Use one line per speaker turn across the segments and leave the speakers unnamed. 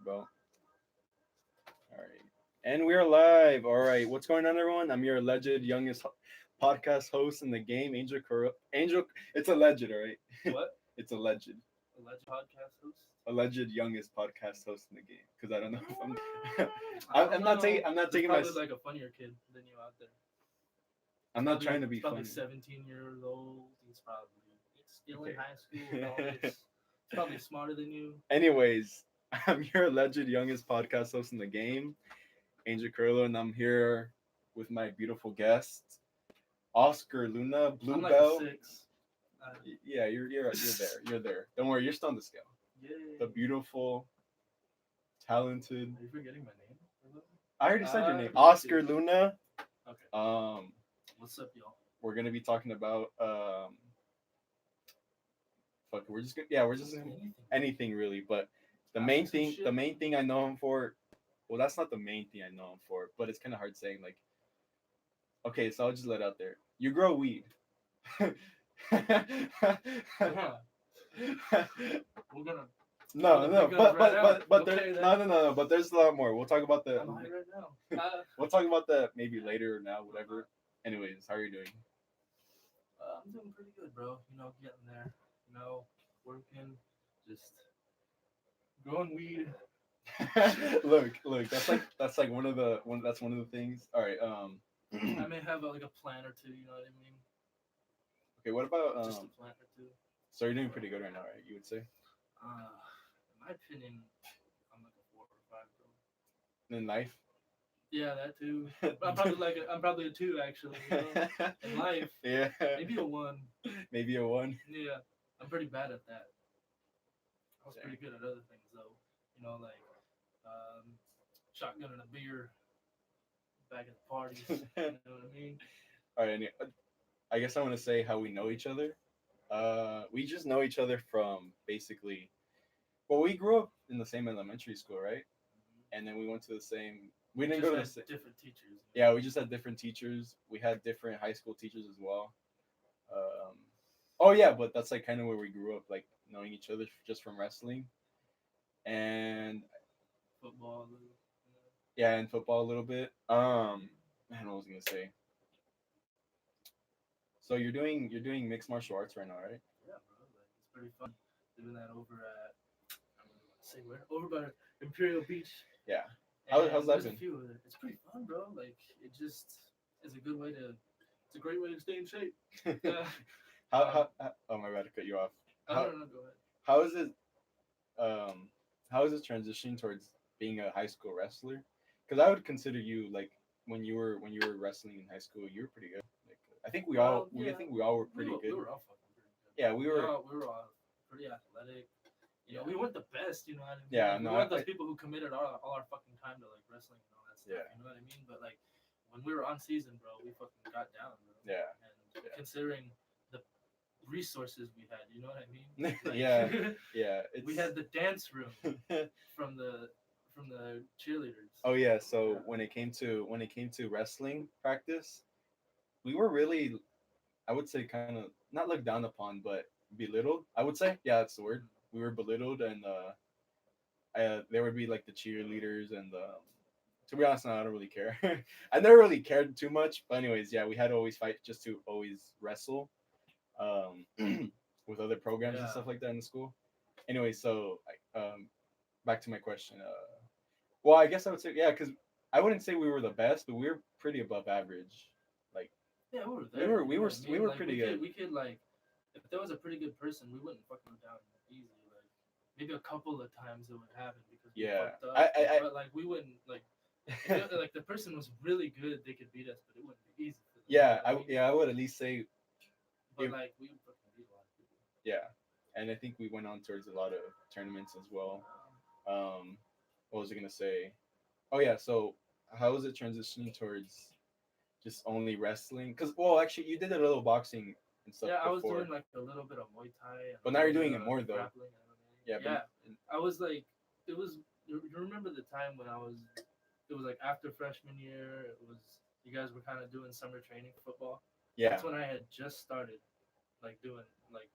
about. All right. And we're live. All right. What's going on, everyone? I'm your alleged youngest podcast host in the game, Angel Angel, it's alleged, all right?
What?
It's alleged.
Alleged podcast host?
Alleged youngest podcast host in the game. Because I don't know if I'm.
I don't
I'm not taking.
know.
I'm not
There's
taking my.
probably like a funnier kid than you out there.
I'm not trying to be
He's probably
funny.
17 years old. He's still in
Okay.
high school. He's probably smarter than you.
Anyways, I'm your alleged youngest podcast host in the game, Angel Curlo, and I'm here with my beautiful guest, Oscar Luna,
I'm like
Bluebell.
a 6.
Yeah, you're there. You're there. Don't worry, you're still on the scale.
Yeah.
The beautiful, talented.
Are you forgetting my name?
I already said your name,
Me
Oscar
too.
Luna.
Okay. What's up, y'all?
We're gonna be talking about fuck. We're just gonna, yeah, we're just anything really, but the main thing I know him for. Well, that's not the main thing I know him for, but it's kind of hard saying like. Okay, so I'll just let it out there. You grow weed.
Yeah. We're gonna.
No, no, but there,
Okay,
no. But there's a lot more. We'll talk about the.
I'm high right now.
We'll talk about that maybe later or now, whatever. Anyways, how are you doing?
I'm doing pretty good, bro. You know, getting there. You know, working, just growing weed.
look. That's like one of the things. All right.
I may have like a plan or two. You know what I mean?
Okay. What about
Just a plan or two.
So you're doing pretty good right now, right? You would say.
In my opinion, I'm like a 4 or 5, bro.
In life.
Yeah, that too. I'm probably a 2 actually. You know? In life.
Yeah.
Maybe a 1.
Maybe a 1.
Yeah, I'm pretty bad at that. I was pretty good at other things though. You know, like shotgunning a beer back at the parties. You know what I mean?
All right. I guess I want to say how we know each other. We just know each other from basically. Well, we grew up in the same elementary school, right? And then we went to the same. We didn't go to the same.
Different teachers.
Yeah, we just had different teachers. We had different high school teachers as well. Oh yeah, but that's like kind of where we grew up, like knowing each other just from wrestling, and
football.
Yeah, and football a little bit. Man, what was I gonna say? So you're doing mixed martial arts right now, right?
Yeah, bro. Like it's pretty fun doing that over at I don't know what to say where over by Imperial Beach.
Yeah. How's that been?
It's pretty fun, bro. Like it just is a good way to. It's a great way to stay in shape.
how oh my bad to cut you off.
No, go ahead.
How is it how is it transitioning towards being a high school wrestler? Because I would consider you like when you were wrestling in high school, you were pretty good. Like I think we all were pretty good.
We were all fucking pretty good.
Yeah, we were
all pretty athletic. You know, we weren't the best, you know what I mean?
Yeah,
like,
no,
we weren't those people who committed all our fucking time to like wrestling and all that stuff.
Yeah.
You know what I mean? But like when we were on season, bro, we fucking got down, bro.
Yeah.
And considering the resources we had, you know what I mean? Like,
yeah.
We had the dance room from the cheerleaders.
Oh yeah, so when it came to wrestling practice, we were really, I would say, kind of not looked down upon, but belittled. I would say, yeah, that's the word. We were belittled, and there would be like the cheerleaders, and to be honest, no, I don't really care. I never really cared too much, but anyways, yeah, we had to always fight just to always wrestle, with other programs and stuff like that in the school. Anyway, so back to my question. Well, I guess I would say yeah, because I wouldn't say we were the best, but we were pretty above average. Like
yeah, we were there.
We were pretty good.
We could like if there was a pretty good person, we wouldn't fucking go down easy. Like maybe a couple of times it would happen because we fucked up. But like we wouldn't like like the person was really good, they could beat us, but it wouldn't be easy. For them,
I would at least say.
But like we would fucking beat a lot of people.
Yeah, and I think we went on towards a lot of tournaments as well. What was I gonna say? Oh yeah, so how is it transitioning towards just only wrestling? Because well, actually, you did a little boxing and stuff.
Yeah, I was
before.
doing like a little bit of Muay Thai.
But now you're doing it more though.
Yeah, I was like, it was. You remember the time when I was? It was like after freshman year. It was you guys were kind of doing summer training for football.
Yeah.
That's when I had just started, like doing like,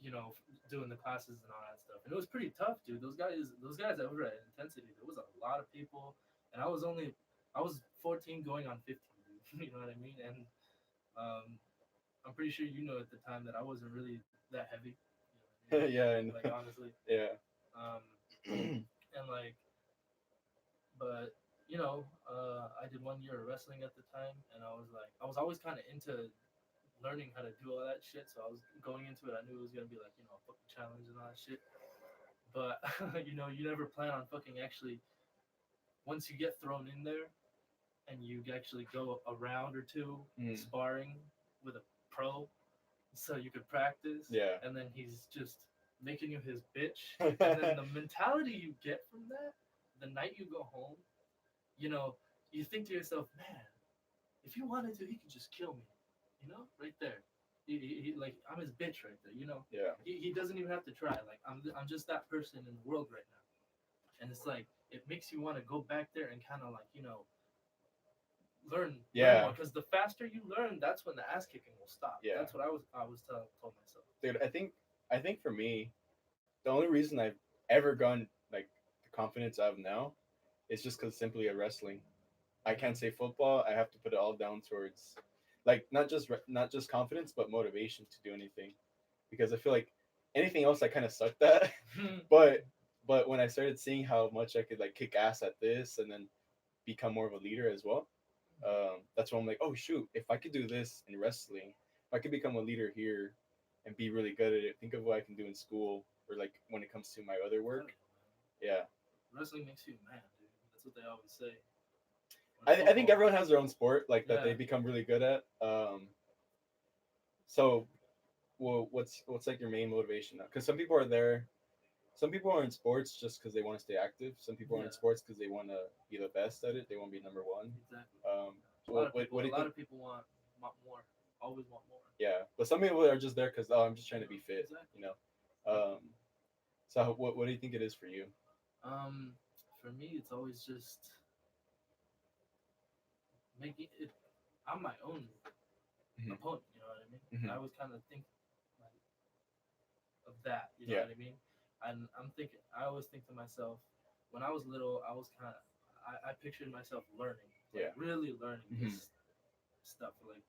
doing the classes and all that stuff. And it was pretty tough, dude. Those guys that were at intensity, there was a lot of people, and I was 14 going on 15, dude. You know what I mean? And um, I'm pretty sure you know at the time that I wasn't really that heavy. You know what I mean?
Yeah, and
Like honestly,
yeah.
um, and like, but I did 1 year of wrestling at the time, and I was always kind of into learning how to do all that shit. So I was going into it. I knew it was gonna be like a fucking challenge and all that shit. But you never plan on fucking actually once you get thrown in there and you actually go a round or two sparring with a pro, so you could practice.
Yeah.
And then he's just making you his bitch. And then the mentality you get from that, the night you go home, you think to yourself, man, if he wanted to, he could just kill me. Right there. Like I'm his bitch right there.
Yeah.
He doesn't even have to try. Like I'm just that person in the world right now. And it's like it makes you want to go back there and kind of like learn.
Yeah.
Because the faster you learn, that's when the ass kicking will stop.
Yeah.
That's what I was told myself.
Dude, I think for me, the only reason I've ever gone like the confidence I have now is just because simply of wrestling. I can't say football. I have to put it all down towards like not just confidence but motivation to do anything, because I feel like anything else I kind of sucked at. but but when I started seeing how much I could like kick ass at this and then become more of a leader as well, that's when I'm like, oh shoot, if I could do this in wrestling, if I could become a leader here and be really good at it, think of what I can do in school or like when it comes to my other work. Yeah.
Wrestling makes you a man, dude. That's what they always say.
I think everyone has their own sport like that they become really good at. So, well, what's like your main motivation now? Because some people are there. Some people are in sports just because they want to stay active. Some people are in sports because they want to be the best at it. They want to be number one.
Exactly.
A lot of
people want more. Always want more.
Yeah, but some people are just there because I'm just trying to be fit.
Exactly.
So what do you think it is for you?
For me, it's always just making it. I'm my own opponent. You know what I mean?
Mm-hmm.
I always kind of think like, of that. You know what I mean? And I always think to myself, when I was little, I was I pictured myself learning, really learning this stuff. Like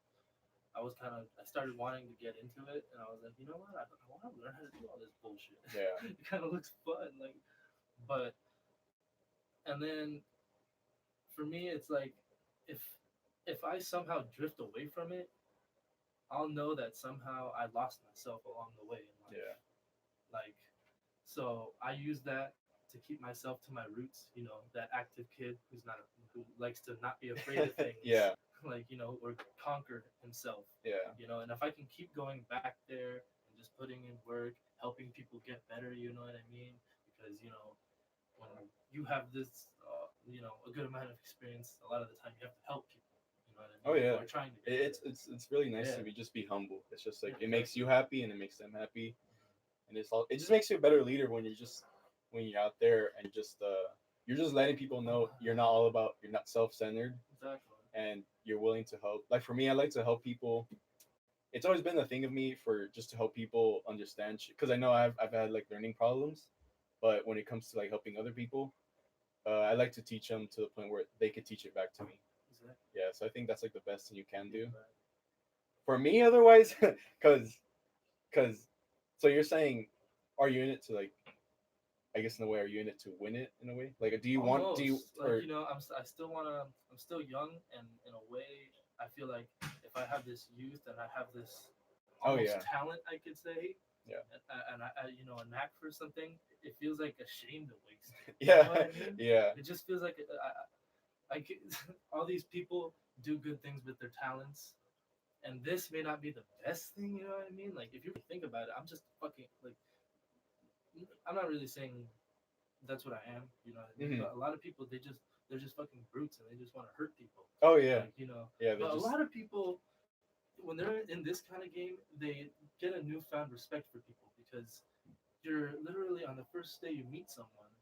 I started wanting to get into it, and I was like, you know what? I want to learn how to do all this bullshit.
Yeah.
It kind of looks fun, like, and then for me, it's like if I somehow drift away from it, I'll know that somehow I lost myself along the way in life.
Yeah.
Like, so I use that to keep myself to my roots. That active kid who likes to not be afraid of things.
Yeah.
Like or conquer himself.
Yeah.
And if I can keep going back there and just putting in work, helping people get better, you know what I mean? Because when you have this, a good amount of experience, a lot of the time you have to help people. You know what I mean?
Oh yeah.
Or trying to.
It's really nice to just be humble. It's just like it makes you happy and it makes them happy, and it just makes you a better leader when you're out there and you're just letting people know you're not self-centered.
Exactly.
And you're willing to help. Like for me, I like to help people. It's always been a thing of me for just to help people understand because I know I've had like learning problems, but when it comes to like helping other people, I like to teach them to the point where they could teach it back to me.
Exactly.
Yeah, so I think that's like the best thing you can do. For me, otherwise, because so you're saying, are you in it to like? I guess in a way, are you in it to win it in a way? Like, do you
Almost.
want? Do you?
Like, I still wanna. I'm still young, and in a way, I feel like if I have this youth and I have this almost talent, I could say.
Yeah.
And I a knack for something, it feels like a shame to waste it.
Yeah.
You know what I mean?
Yeah.
It just feels like all these people do good things with their talents, and this may not be the best thing. You know what I mean? Like if you think about it, I'm just fucking like. I'm not really saying that's what I am, you know what I mean? But a lot of people they're just fucking brutes and they just want to hurt people.
Oh yeah.
Like,
Yeah.
But a lot of people when they're in this kind of game, they get a newfound respect for people because you're literally on the first day you meet someone,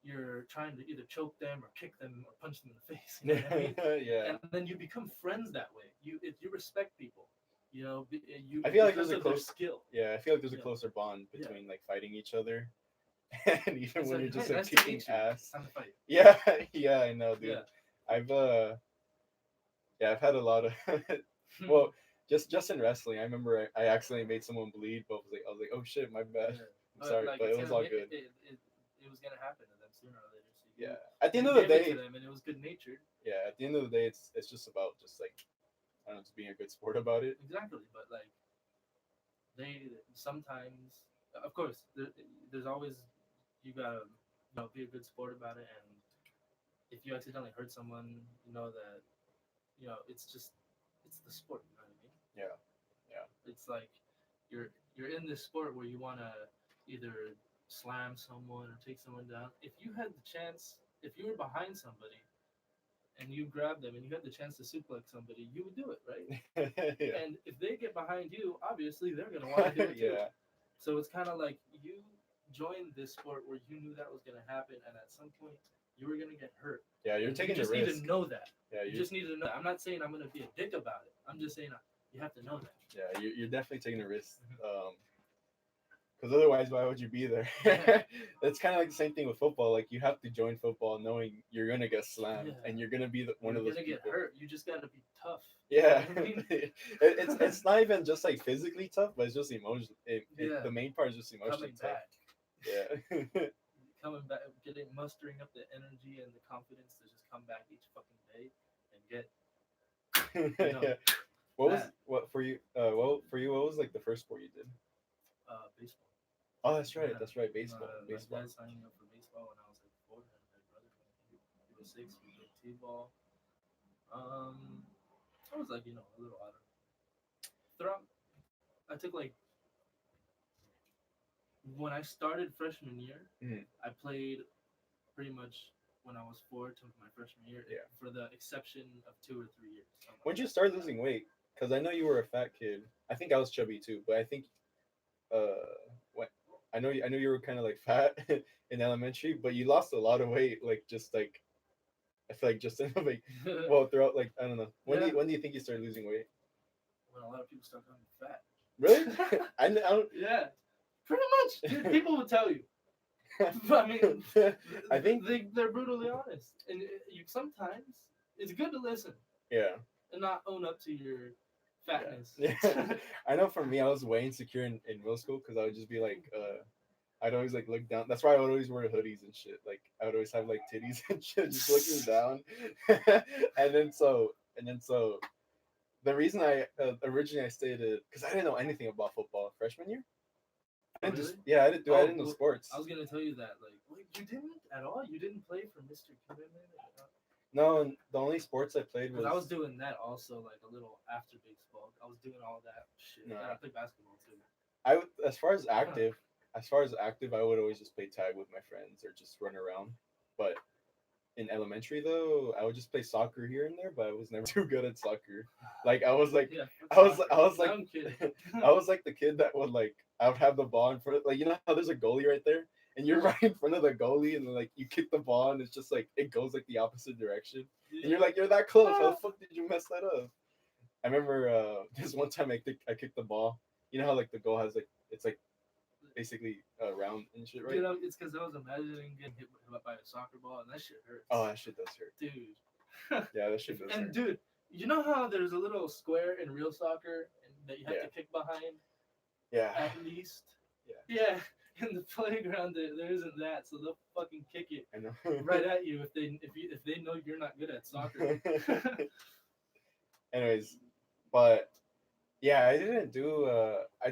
you're trying to either choke them or kick them or punch them in the face. You know what I mean?
Yeah.
And then you become friends that way. You respect people. You know, you.
I feel like
because
there's a
of their
close
skill.
Yeah, I feel like there's a
Yeah.
closer bond
Yeah.
between like fighting each other, and even
It's
when
like,
you're just
hey,
like
nice to
kicking
meet you.
ass.
Time to fight.
Yeah, yeah, I know, dude.
Yeah.
I've yeah, I've had a lot of well, just in wrestling. I remember I accidentally made someone bleed, but I was like, oh shit, my bad.
Yeah.
I'm
But
sorry,
like
but
it's
it was
gonna
all
be
good.
it was gonna happen to them sooner or later. So
Yeah. At the end
you
of the
gave it
day,
to them, and it was good natured.
yeah, at the end of the day, it's just about just like I don't know, just being a good sport about it.
Exactly, but like they sometimes, of course, there's always you gotta be a good sport about it, and if you accidentally hurt someone, you know that it's just it's the sport. You know what I mean?
Yeah, yeah,
It's like you're in this sport where you wanna either slam someone or take someone down. If you had the chance, if you were behind somebody and you grabbed them and you had the chance to suplex somebody, you would do it, right?
yeah,
And if they get behind you, obviously they're gonna want to do it too.
yeah,
So it's kind of like you joined this sport where you knew that was gonna happen, and at some point you were gonna get hurt.
yeah. You're
And
taking
you
the
just need
risk.
to know that.
Yeah,
You just need to know. I'm not saying I'm gonna be a dick about it. I'm just saying you have to know that.
yeah, you're definitely taking a risk. Because otherwise, why would you be there?
Yeah.
It's kind of like the same thing with football. Like you have to join football knowing you're gonna get slammed
Yeah.
and you're gonna be one
You're
of those
gonna get
people.
hurt. You just gotta be tough.
Yeah,
You know what I mean?
it's not even just like physically tough, but it's just emotional.
Yeah.
The main part is just emotionally
Coming
tough.
back.
Yeah,
Coming back, mustering up the energy and the confidence to just come back each fucking day and get
yeah. What for you? What was like the first sport you did?
baseball.
Oh, that's right.
Yeah.
That's right. Baseball.
My
Baseball.
dad signed me up for baseball when I was like 4, and my brother he was 6. We played t-ball. I was like a little out of throughout. I took like when I started freshman year,
Mhm.
I played pretty much when I was 4 to my freshman year,
Yeah.
for the exception of 2 or 3 years.
When did you start losing weight? Because I know you were a fat kid. I think I was chubby too, but I think when I know you were kind of like fat in elementary, but you lost a lot of weight. Like just like I feel like just in like well throughout like I don't know.
Yeah.
When do you think you started losing weight?
When a lot of people start calling me fat.
Really? I don't.
Yeah, pretty much. Dude, people will tell you. I mean,
I think
they're brutally honest, and you sometimes it's good to listen
yeah.
and not own up to your fatness.
Yeah. I know for me, I was way insecure in middle school because I would just be like, I'd always like look down. That's why I would always wear hoodies and shit. Like I would always have like titties and shit, just looking down. and then so the reason I originally I stayed because I didn't know anything about football freshman year. I didn't
Really?
yeah, I didn't do. I didn't know
well,
sports.
I was gonna tell you that, like you didn't at all. You didn't play for Mr. Kimmerman.
No, the only sports I played was
Because I was doing that also, like a little after baseball. I was doing all that shit.
No.
And I played basketball too.
as far as active, I would always just play tag with my friends or just run around. But in elementary though, I would just play soccer here and there, but I was never too good at soccer. Like I was like
Yeah,
I was like
I'm kidding.
I was like the kid that would like I would have the ball in front like you know how there's a goalie right there and you're right in front of the goalie and like you kick the ball and it's just like it goes like the opposite direction and you're like you're that close. How the fuck did you mess that up? I remember this one time I kicked the ball. You know how like the goal has like it's like basically round and shit, right?
Dude, it's because I was imagining getting hit by a soccer ball, and that shit hurts.
Oh, that shit does hurt.
Dude.
Yeah, that shit does
and
hurt.
dude, you know how there's a little square in real soccer and that you have
Yeah.
to kick behind?
Yeah.
At least.
Yeah.
Yeah. In the playground, there isn't that, so they'll fucking kick it
I know.
right at you if they know you're not good at soccer.
Anyways, but yeah, I didn't do. I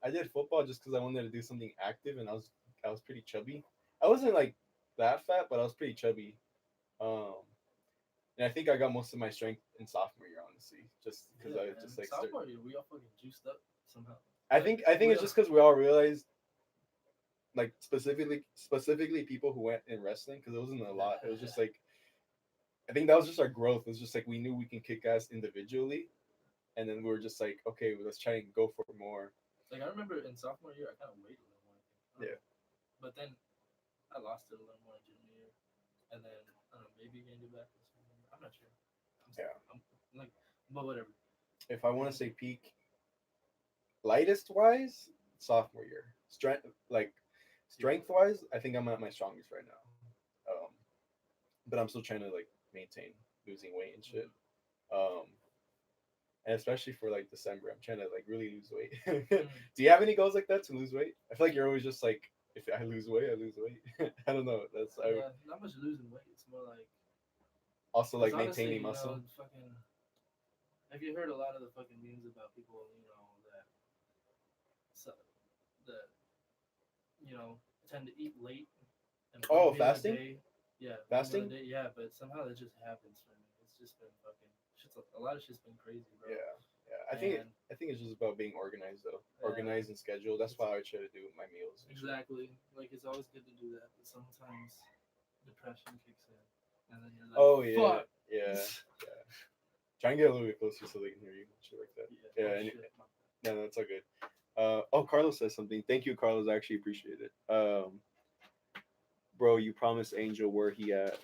did football just because I wanted to do something active, and I was pretty chubby. I wasn't like that fat, but I was pretty chubby. Um, and I think I got most of my strength in sophomore year, honestly, just because I just like.
Sophomore year, we all fucking juiced up somehow.
I think it's just because we all realized, like specifically people who went in wrestling, because it wasn't a lot. It was just like, I think that was just our growth. It was just like we knew we can kick ass individually, and then we were just like, okay, well, let's try and go for more.
Like I remember in sophomore year, I kind of weighed a little more.
Yeah.
But then I lost it a little more in junior year, and then I don't know, maybe gained it back. I'm not sure.
Yeah.
But whatever.
If I want to say peak, lightest wise, sophomore year. Strength wise, I think I'm at my strongest right now. But I'm still trying to like maintain losing weight and shit. Um, and especially for like December, I'm trying to like really lose weight. Do you have any goals like that to lose weight? I feel like you're always just like, if I lose weight, I lose weight. I don't know.
Not much losing weight. It's more like
also like
honestly,
maintaining muscle.
fucking. Have you heard a lot of the fucking memes about people, that that tend to eat late and
oh, fasting.
Yeah,
fasting.
Yeah, but somehow that just happens for me. It's just been fucking a lot of shit's been crazy, bro.
Yeah, yeah. I think it's just about being organized though, organized and scheduled. That's why I try to do my meals.
Exactly. Like it's always good to do that, but sometimes depression kicks in, and then you're like,
oh yeah,
fuck.
yeah, yeah. Try and get a little bit closer so they can hear you. Shit like that. Yeah. No, that's all good. Oh, Carlos says something. Thank you, Carlos. I actually appreciate it. Bro, you promised Angel where he at.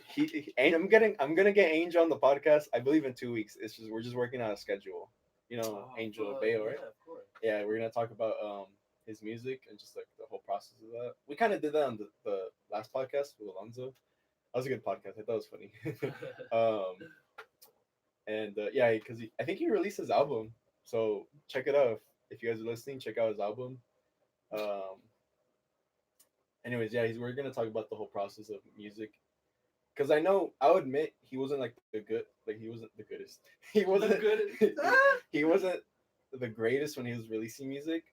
I'm gonna get Angel on the podcast. I believe in 2 weeks. It's just we're just working on a schedule. Angel Bayo, right?
Yeah, of course.
Yeah, we're gonna talk about his music and just like the whole process of that. We kind of did that on the last podcast with Alonzo. That was a good podcast. I thought it was funny. And yeah, because I think he released his album, so check it out. If you guys are listening, check out his album. Um, anyways, yeah, we're gonna talk about the whole process of music, because I'll admit he wasn't like he wasn't the goodest. He wasn't
the good.
he wasn't the greatest when he was releasing music,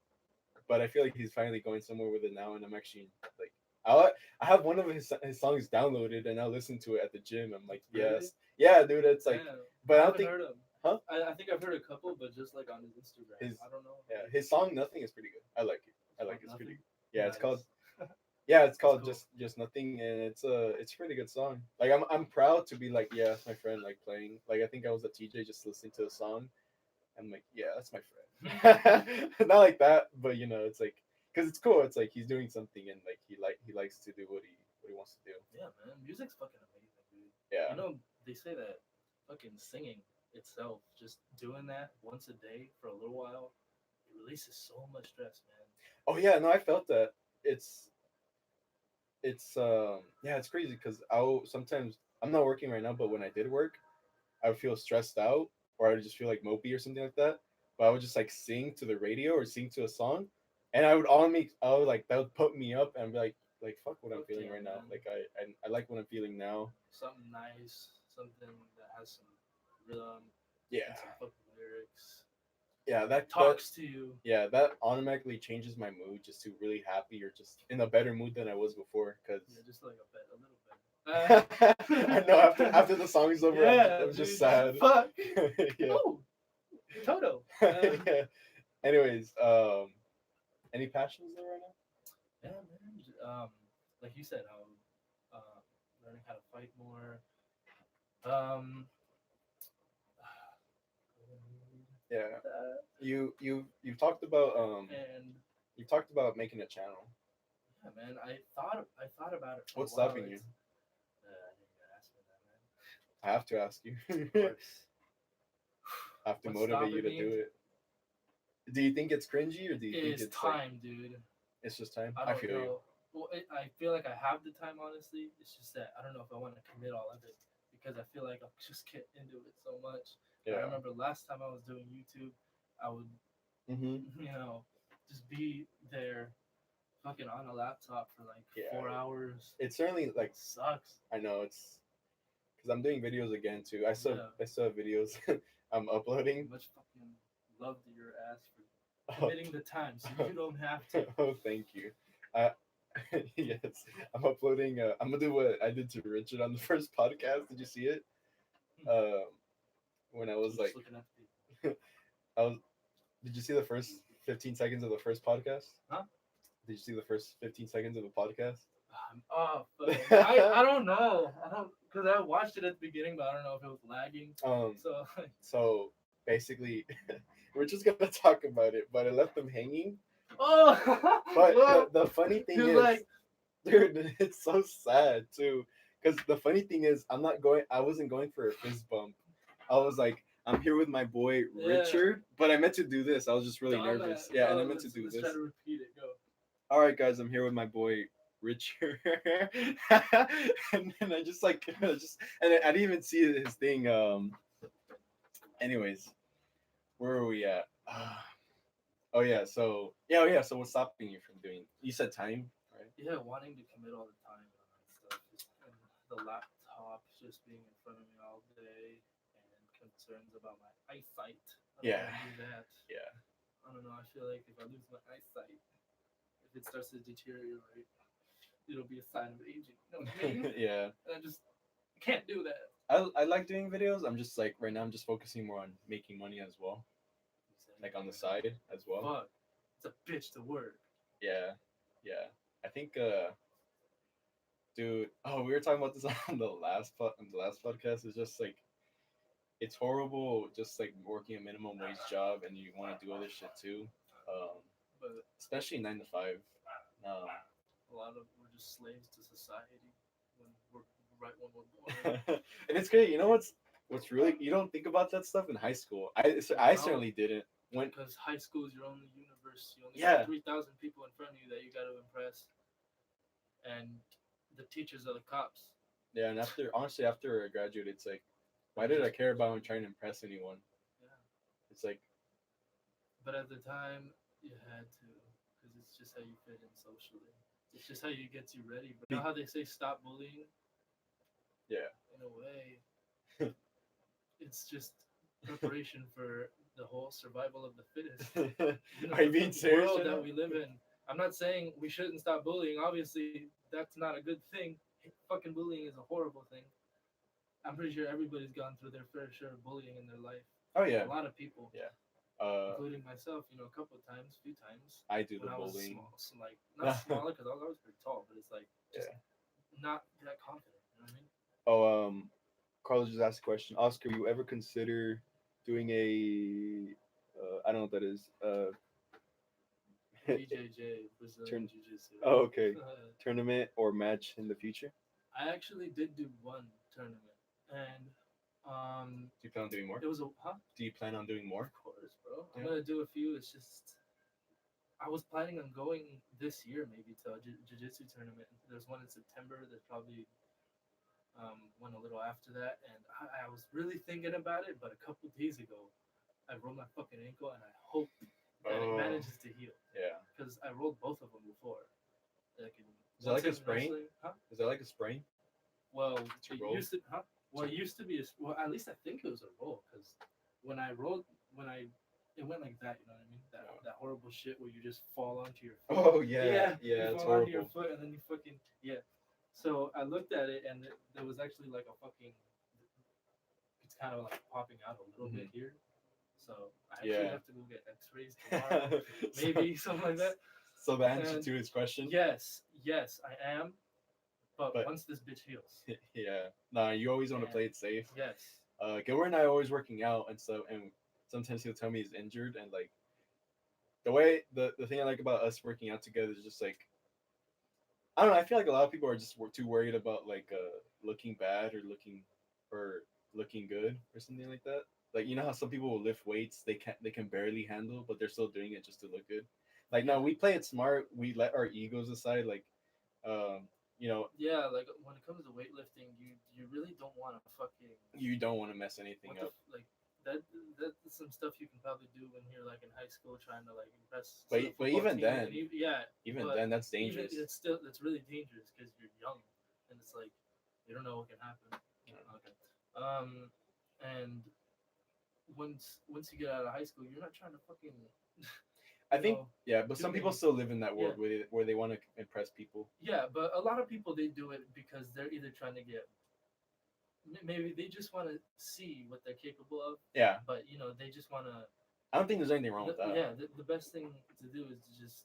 but I feel like he's finally going somewhere with it now, and I'm actually like. I have one of his songs downloaded and I listen to it at the gym. I'm like,
really?
Yes, yeah, dude. It's like, but I don't think.
Heard him.
Huh?
I think I've heard a couple, but just like on his Instagram. I don't know.
Yeah, his song "Nothing" is pretty good. I like it. It's pretty good. Yeah,
nice.
it's called. Yeah, it's called
cool.
just Nothing, and it's a pretty good song. Like I'm proud to be like, yeah, that's my friend. Like playing. Like I think I was at TJ just listening to the song. I'm like, yeah, that's my friend. Not like that, but it's like, because it's cool. It's like he's doing something and like he likes to do what he wants to do.
Yeah, man, music's fucking amazing, dude.
Yeah.
They say that fucking singing itself, just doing that once a day for a little while, it releases so much stress, man.
Oh yeah, no, I felt that. It's yeah, it's crazy because sometimes I'm not working right now, but when I did work, I would feel stressed out or I would just feel like mopey or something like that. But I would just like sing to the radio or sing to a song, and I would like that would put me up and be like fuck what I'm feeling right now. Like I like what I'm feeling now.
Something nice, something that has some rhythm.
Yeah.
Some lyrics.
Yeah, that
talks to you.
Yeah, that automatically changes my mood just to really happy or just in a better mood than I was before. Cause
just like a little
bit. I know after the song is over,
yeah,
I'm just sad.
Fuck.
Yeah.
Oh, Toto.
Yeah. Anyways, any passions there right now?
Yeah, man. Like you said, learning how to fight more.
Yeah. You talked about and you talked about making a channel.
Yeah, man. I thought about it.
What's stopping you? I have to ask you. I have to motivate you to do it. Do you think it's cringy or do you think it's
time, dude?
It's just time.
I feel
know.
You. Well, I feel like I have the time. Honestly, it's just that I don't know if I want to commit all of it because I feel like I'll just get into it so much. Yeah. I remember last time I was doing YouTube, I would, just be there, fucking on a laptop for like 4 hours.
It certainly like
sucks.
I know it's because I'm doing videos again too. I still have videos I'm uploading.
Much fucking love to your ass for committing the time, so you don't have to.
Oh, thank you. Yes, I'm uploading. I'm gonna do what I did to Richard on the first podcast. Did you see it? When I was like, Did you see the first 15 seconds of the first podcast?
Huh?
Did you see the first 15 seconds of the podcast?
I don't know. Because I watched it at the beginning, but I don't know if it was lagging.
So basically, we're just gonna talk about it, but I left them hanging.
Oh,
but the funny thing is, dude, it's so sad too. Because the funny thing is, I wasn't going for a fist bump. I was like, I'm here with my boy Richard, but I meant to do this. I was just really nervous. Yeah, and I meant to do
let's
this.
Try to repeat it. Go.
All right, guys, I'm here with my boy Richard, and then I just like just and I didn't even see his thing. Anyways, where are we at? Oh yeah, so yeah, oh yeah. So what's stopping you from doing? You said time, right?
Yeah, wanting to commit all the time on that stuff, and the laptop just being in front of me all day, and concerns about my eyesight. I don't
Yeah,
want to do that.
yeah.
I don't know. I feel like if I lose my eyesight, if it starts to deteriorate, it'll be a sign of aging. You know what I mean?
Yeah.
And I just can't do that.
I like doing videos. I'm just like right now. I'm just focusing more on making money as well, like on the side as well.
Fuck, it's a bitch to work.
Yeah, yeah. I think, dude. Oh, we were talking about this on the last podcast. It's just like it's horrible, just like working a minimum wage job and you want to do other shit too.
But
especially 9 to 5. Um,
a lot of we're just slaves to society when we're right when we're born.
And it's great. You know what's really you don't think about that stuff in high school. I certainly didn't.
Because high school is your only universe. You only have 3,000 people in front of you that you got to impress, and the teachers are the cops.
Yeah, and honestly, after I graduated, it's like, why did I care about trying to impress anyone?
Yeah,
it's like.
But at the time, you had to, because it's just how you fit in socially. It's just how you get you ready. But you know how they say stop bullying?
Yeah.
In a way, it's just preparation for the whole survival of the fittest.
Are you being serious?
World that we live in. I'm not saying we shouldn't stop bullying. Obviously, that's not a good thing. Fucking bullying is a horrible thing. I'm pretty sure everybody's gone through their fair share of bullying in their life.
Oh yeah.
A lot of people.
Yeah.
Including myself, a couple of times, few times.
I do the bullying.
Not smaller because I was always pretty tall, but it's like just not that confident. You know what I mean?
Carlos just asked a question. Oscar, you ever consider doing a I don't know what that is.
BJJ, Brazilian Jiu-Jitsu.
Oh, okay. Tournament or match in the future?
I actually did do one tournament, and
do you plan on doing more?
It was
Do you plan on doing more?
Of course, bro. I'm gonna do a few. It's just I was planning on going this year maybe to a jiu-jitsu tournament. There's one in September. There's probably one a little after that, and I was really thinking about it. But a couple days ago, I rolled my fucking ankle, and I hope that it manages to heal.
Yeah.
Because I rolled both of them before.
Is that like a sprain? Is that like a sprain?
Well, it used to. Well, it used to be at least I think it was a roll, because when I rolled, it went like that. You know what I mean? That horrible shit where you just fall onto your foot.
Oh yeah, yeah,
you
it's
fall
horrible.
Onto your foot and then you fucking So I looked at it and there was actually like a fucking. It's kind of like popping out a little bit here. So I actually have to go get X-rays tomorrow, maybe something like that.
So the answer to his question?
Yes, I am. But once this bitch heals.
Yeah. Nah, you always want to play it safe.
Yes.
Gilbert and I are always working out and stuff, and sometimes he'll tell me he's injured, and like the thing I like about us working out together is just like, I don't know, I feel like a lot of people are just too worried about like looking bad or looking good or something like that. Like, you know how some people will lift weights they can barely handle, but they're still doing it just to look good. Like, no, we play it smart. We let our egos aside. Like,
Yeah, like when it comes to weightlifting, you really don't want to fucking.
You don't want to mess anything up.
Like that's some stuff you can probably do when you're like in high school trying to like impress.
But even then,
even
then that's dangerous.
It's really dangerous because you're young, and it's like you don't know what can happen. Yeah. Okay. And once you get out of high school, you're not trying to fucking.
I think but some people still live in that world where they want to impress people.
Yeah, but a lot of people they do it because they're either trying to get. Maybe they just want to see what they're capable of.
Yeah.
But they just want to.
I don't think there's anything wrong with that.
Yeah, the best thing to do is to just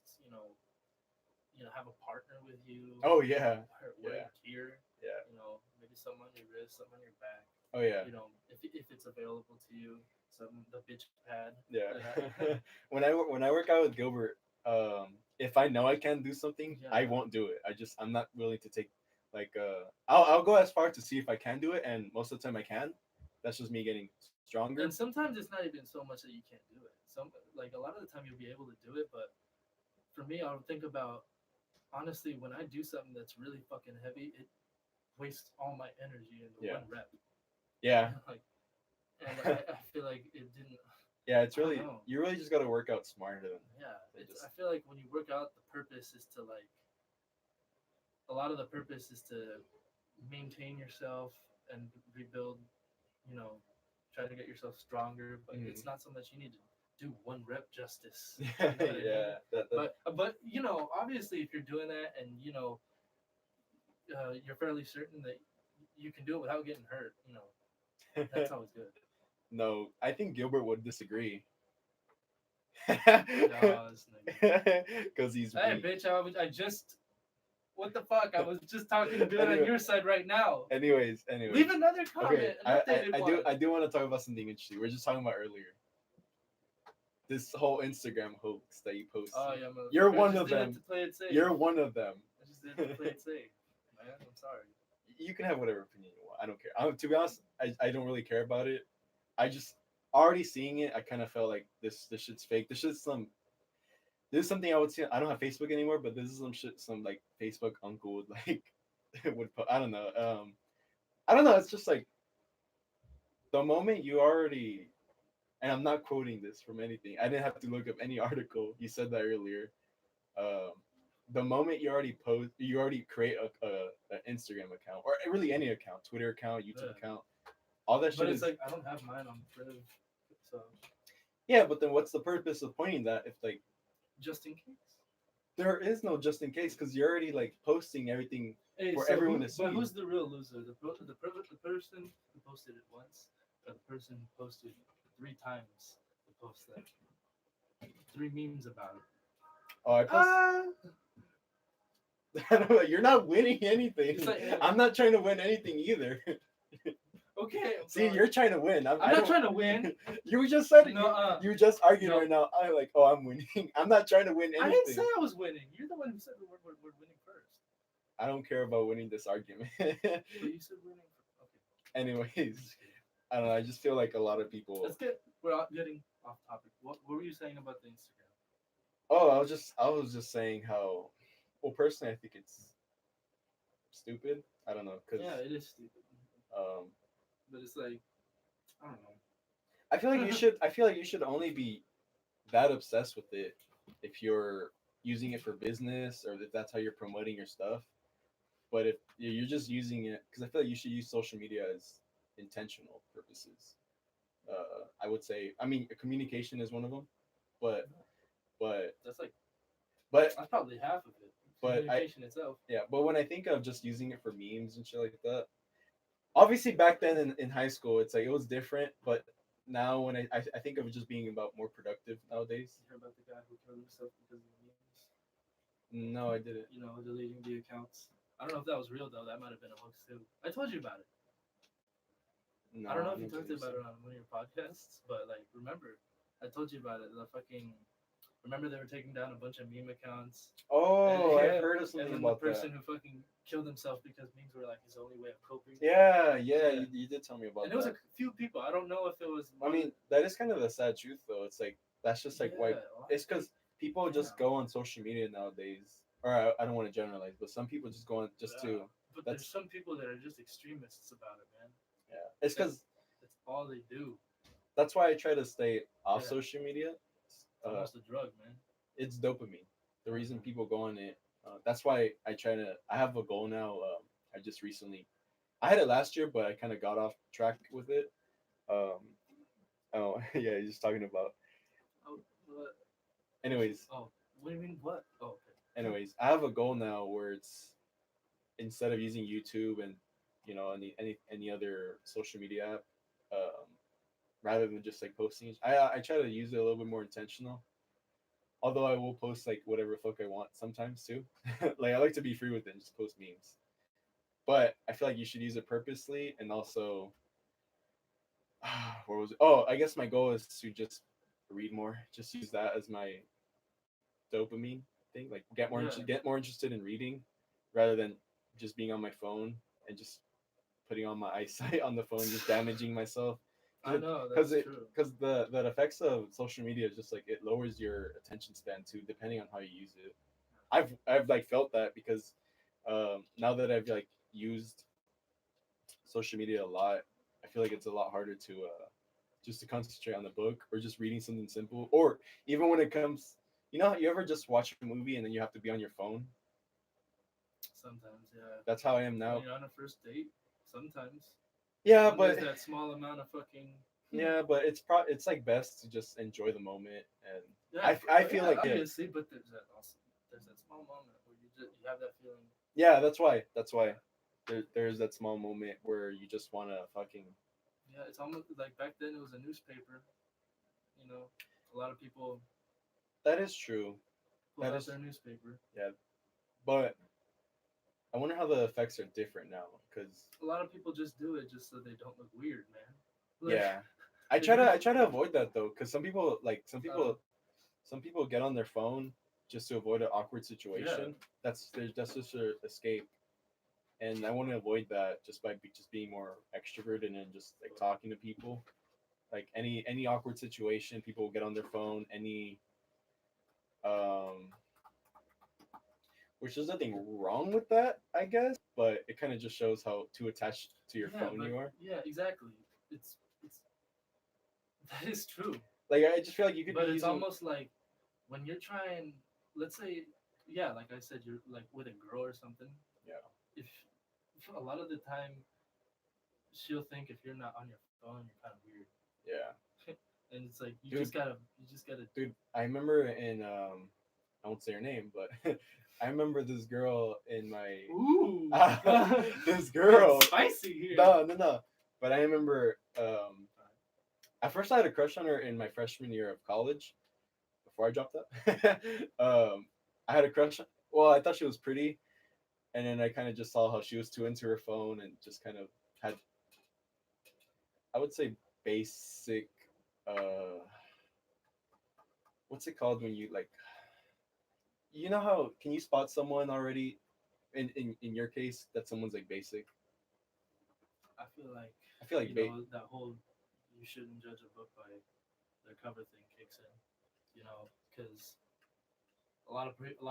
have a partner with you.
Oh yeah.
Wear gear.
Yeah.
Maybe something on your wrist, something on your back.
Oh yeah.
If it's available to you. The bitch pad.
Yeah. when I work out with Gilbert, if I know I can't do something, I won't do it. I'm not willing to take like I'll go as far to see if I can do it, and most of the time I can, that's just me getting stronger.
And sometimes it's not even so much that you can't do it. Some like a lot of the time you'll be able to do it, but for me, I'll think about honestly when I do something that's really fucking heavy, it wastes all my energy into one rep.
Yeah.
Like, and I feel like it didn't.
Yeah, it's really you really just got to work out smarter than.
Yeah, I feel like when you work out, the purpose is to like. A lot of the purpose is to maintain yourself and rebuild. You know, try to get yourself stronger, but it's not so much you need to do one rep justice. You know
yeah.
But you know, obviously, if you're doing that and you know, you're fairly certain that you can do it without getting hurt. You know, that's always good.
No, I think Gilbert would disagree.
No,
because he's.
Hey, bitch! I just. What the fuck? I was just talking good on your side right now.
Anyways.
Leave another comment.
Okay, I do want to talk about something interesting. We are just talking about earlier. This whole Instagram hoax that you posted.
Oh yeah,
you're one of them.
To play it safe.
You're one of them.
I just did it to play it safe, man. I'm sorry.
You can have whatever opinion you want. I don't care. To be honest, I don't really care about it. I just already seeing it. I kind of felt like this shit's fake. This is something I would see. I don't have Facebook anymore, but this is some shit. Some like Facebook uncle would like would put. I don't know. I don't know. It's just like the moment you already. And I'm not quoting this from anything. I didn't have to look up any article. You said that earlier. The moment you already create an Instagram account or really any account, Twitter account, YouTube account, all that shit.
But it's like I don't have mine on Priv, so.
Yeah, but then what's the purpose of pointing that if like.
Just in case.
There is no just in case because you're already like posting everything for everyone to see.
But who's the real loser? The person who posted it once, or the person who posted 3 times to post that 3 memes about it.
Oh, I post. You're not winning anything. Like, I'm not trying to win anything either.
Okay.
See, you're trying to win.
I'm not trying to win.
You just said it. No, you just argued right now. I'm like, oh, I'm winning. I'm not trying to win anything.
I didn't say I was winning. You're the one who said we're winning first.
I don't care about winning this argument.
But you said winning. Okay.
Anyways, I don't know. I just feel like a lot of people.
We're getting off topic. What were you saying about the Instagram?
Oh, I was just saying how. Well, personally, I think it's stupid. I don't know.
Yeah, it is stupid. But it's like, I don't know.
I feel like you should only be that obsessed with it if you're using it for business or if that's how you're promoting your stuff. But if you're just using it, because I feel like you should use social media as intentional purposes. I would say, I mean, communication is one of them, but
that's like,
but
that's probably half of it.
But
communication itself.
Yeah, but when I think of just using it for memes and shit like that, obviously back then in high school, it's like it was different, but now when I think of it just being about more productive nowadays.
You heard about the guy who killed himself because of memes?
No, I didn't.
You know, deleting the accounts. I don't know if that was real though. That might have been a hoax too. I told you about it. No, I don't know if you talked about it on one of your podcasts, but like, remember, I told you about it. Remember they were taking down a bunch of meme accounts.
Oh, I heard of something about
that. And the person who fucking killed himself because memes were like his only way of coping.
Yeah. You did tell me about that.
And it was a few people. I don't know if it was.
I mean, that is kind of the sad truth, though. It's like that's just like why. It's because people just go on social media nowadays. Or I don't want to generalize, but some people just go on just to.
But there's some people that are just extremists about it, man.
Yeah, it's because
that's all they do.
That's why I try to stay off social media.
It's almost a drug, man.
It's dopamine. The reason people go on it. That's why I have a goal now. I had it last year, but I kind of got off track with it. Oh yeah, you're just talking about.
Oh, what?
Anyways.
Oh, what do you mean? What? Oh, okay.
Anyways, I have a goal now where it's instead of using YouTube and any other social media app, rather than just like posting, I try to use it a little bit more intentional. Although I will post like whatever fuck I want sometimes too. Like I like to be free with it and just post memes. But I feel like you should use it purposely and also where was it? Oh, I guess my goal is to just read more. Just use that as my dopamine thing. Like get more interested in reading rather than just being on my phone and just putting on my eyesight on the phone, just damaging myself.
I know that's true.
Because the effects of social media is just like it lowers your attention span too, depending on how you use it. I've like felt that because now that I've like used social media a lot, I feel like it's a lot harder to just to concentrate on the book or just reading something simple. Or even when it comes, you ever just watch a movie and then you have to be on your phone?
Sometimes, yeah.
That's how I am now.
When you're on a first date, sometimes.
Yeah,
when
but
there's that small amount of fucking.
yeah, but it's like best to just enjoy the moment, and
Yeah,
I feel like
obviously, but there's that small moment where you have that feeling.
yeah, that's why there's that small moment where you just wanna fucking
Yeah, it's almost like back then it was a newspaper. A lot of people
that is true.
pulled
That
out
is
their newspaper.
yeah, but I wonder how the effects are different now because
A lot of people just do it just so they don't look weird, man. Like,
yeah, I try to avoid that though because
uh,
some people get on their phone just to avoid an awkward
yeah,
situation. That's just a escape, and I want to avoid that just by just being more extroverted and just like talking to people. Like any awkward situation, people will get on their phone. Um, which there's nothing wrong with that, I guess, but it kind of just shows how too attached to your
yeah,
phone
but
you are.
yeah, exactly. It's that is true.
Like I just feel like you could be
But it's
using
almost like when you're trying, let's say, yeah, like I said, you're like with a girl or something.
yeah
If a lot of the time she'll think if you're not on your phone, you're kind of weird,
yeah
and it's like
dude
you just gotta.
dude I remember in I won't say her name, but I remember this girl in my
Ooh,
this girl.
spicy here.
No. But I remember at first I had a crush on her in my freshman year of college before I dropped out. I had a crush. Well, I thought she was pretty, and then I kind of just saw how she was too into her phone and just kind of had, I would say, basic. Uh, what's it called when you like? You know how can you spot someone already? In your case, that someone's like basic.
I feel like
I feel like
that whole you shouldn't judge a book by their cover thing kicks in. Because a lot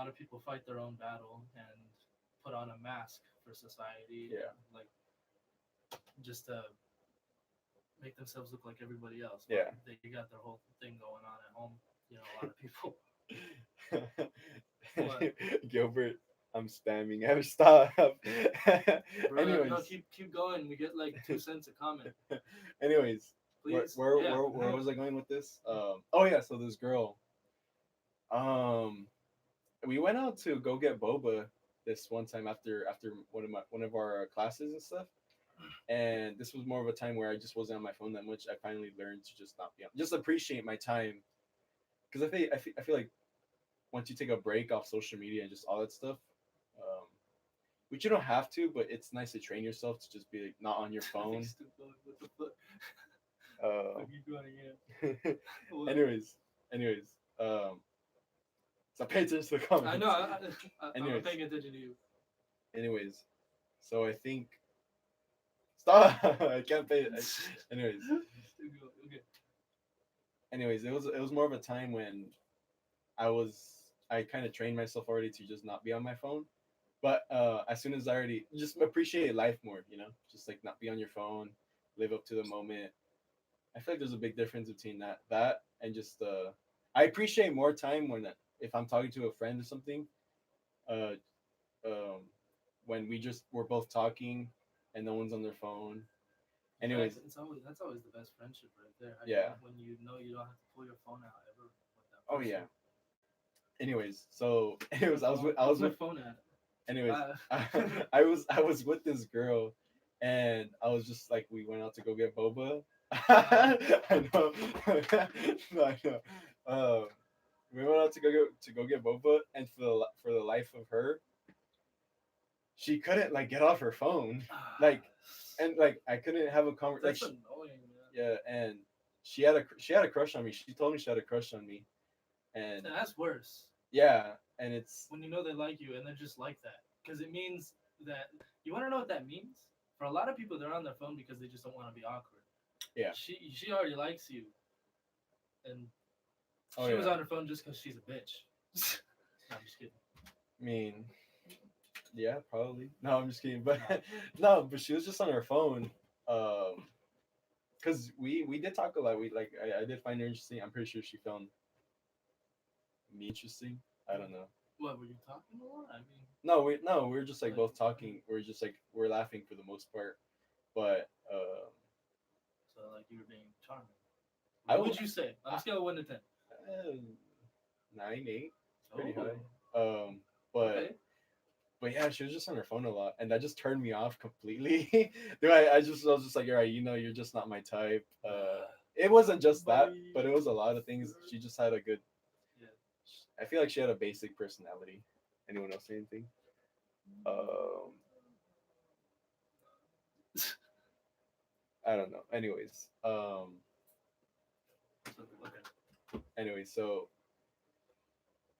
of people fight their own battle and put on a mask for society,
yeah
like just to make themselves look like everybody else. But
yeah.
they got their whole thing going on at home. A lot of people. What?
Gilbert, I'm spamming. I have to stop.
Bro,
Anyways,
no, keep going. We get like 2 cents a comment,
anyways,
please. Yeah.
where was I going with this? Oh yeah, so this girl, um, we went out to go get boba this one time after one of our classes and stuff. And this was more of a time where I just wasn't on my phone that much. I finally learned to just not be on, just appreciate my time, because I feel like once you take a break off social media and just all that stuff, um, which you don't have to, but it's nice to train yourself to just be like not on your phone.
What the fuck?
Uh,
Keep going again.
anyways, so pay attention to the comments.
I know. I'm
Anyways,
paying attention to you.
anyways, so I think stop. I can't pay. Anyways,
Okay.
anyways, it was more of a time when I kind of trained myself already to just not be on my phone. But as soon as I already just appreciate life more, just like not be on your phone, live up to the moment. I feel like there's a big difference between that and just I appreciate more time when if I'm talking to a friend or something, uh, um, when we're both talking and no one's on their phone. Anyways,
That's always the best friendship right there.
yeah.
When you know you don't have to pull your phone out ever with that
Oh
person.
yeah. Anyways, so I was
Where's my
with
phone at?
anyways, I was with this girl, and I was just like we went out to go get boba. I know, no, I know. We went out to go get boba, and for the life of her, she couldn't like get off her phone, like, and like I couldn't have a conversation.
That's annoying, man.
Yeah, and she had a crush on me. She told me she had a crush on me, and
That's worse.
yeah, and it's
When you know they like you and they're just like that, because it means that you want to know what that means. for a lot of people, they're on their phone because they just don't want to be awkward.
Yeah.
She already likes you, and
Oh,
she
yeah.
was on her phone just because she's a bitch. No, I'm just kidding.
I mean, yeah, probably. No, I'm just kidding. But no, but she was just on her phone. Because we did talk a lot. We like I did find her interesting. I'm pretty sure she found me interesting. I don't know.
What were you talking a lot? I mean,
No, we are just like both talking. We're just like we're laughing for the most part. But
so like you were being charming.
I
What would you say on a scale of 1 to 10?
9, 8, pretty
Oh,
high. But
okay.
but yeah, she was just on her phone a lot, and that just turned me off completely. Dude, I was just like, all right, you're just not my type. It wasn't just that, but it was a lot of things. She just had a good.
Yeah.
I feel like she had a basic personality. Anyone else say anything? Um, I don't know. Anyways, so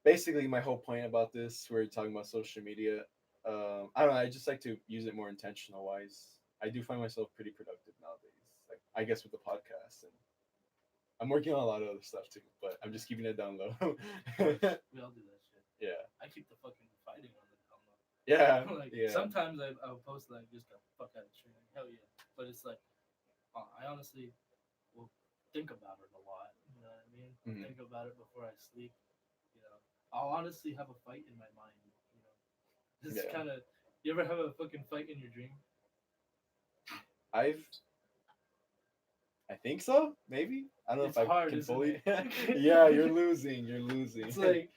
basically, my whole point about this, we're talking about social media. I don't know. I just like to use it more intentional wise. I do find myself pretty productive nowadays. Like I guess with the podcast, and I'm working on a lot of other stuff too. But I'm just keeping it down low.
We all do that shit.
Yeah.
I keep the fucking fighting on the down low.
Yeah.
Like
yeah.
sometimes I'll post like just the fuck out of shit. Like, hell yeah. But it's like I honestly will think about it a lot. You know what I mean?
Mhm.
Think about it before I sleep. You know, I'll honestly have a fight in my mind. You know, it's
Yeah.
kind of. You ever have a fucking fight in your dream?
I think so. Maybe I don't know
It's
if I
hard,
can
isn't
fully.
it?
Yeah, you're losing. You're losing.
It's like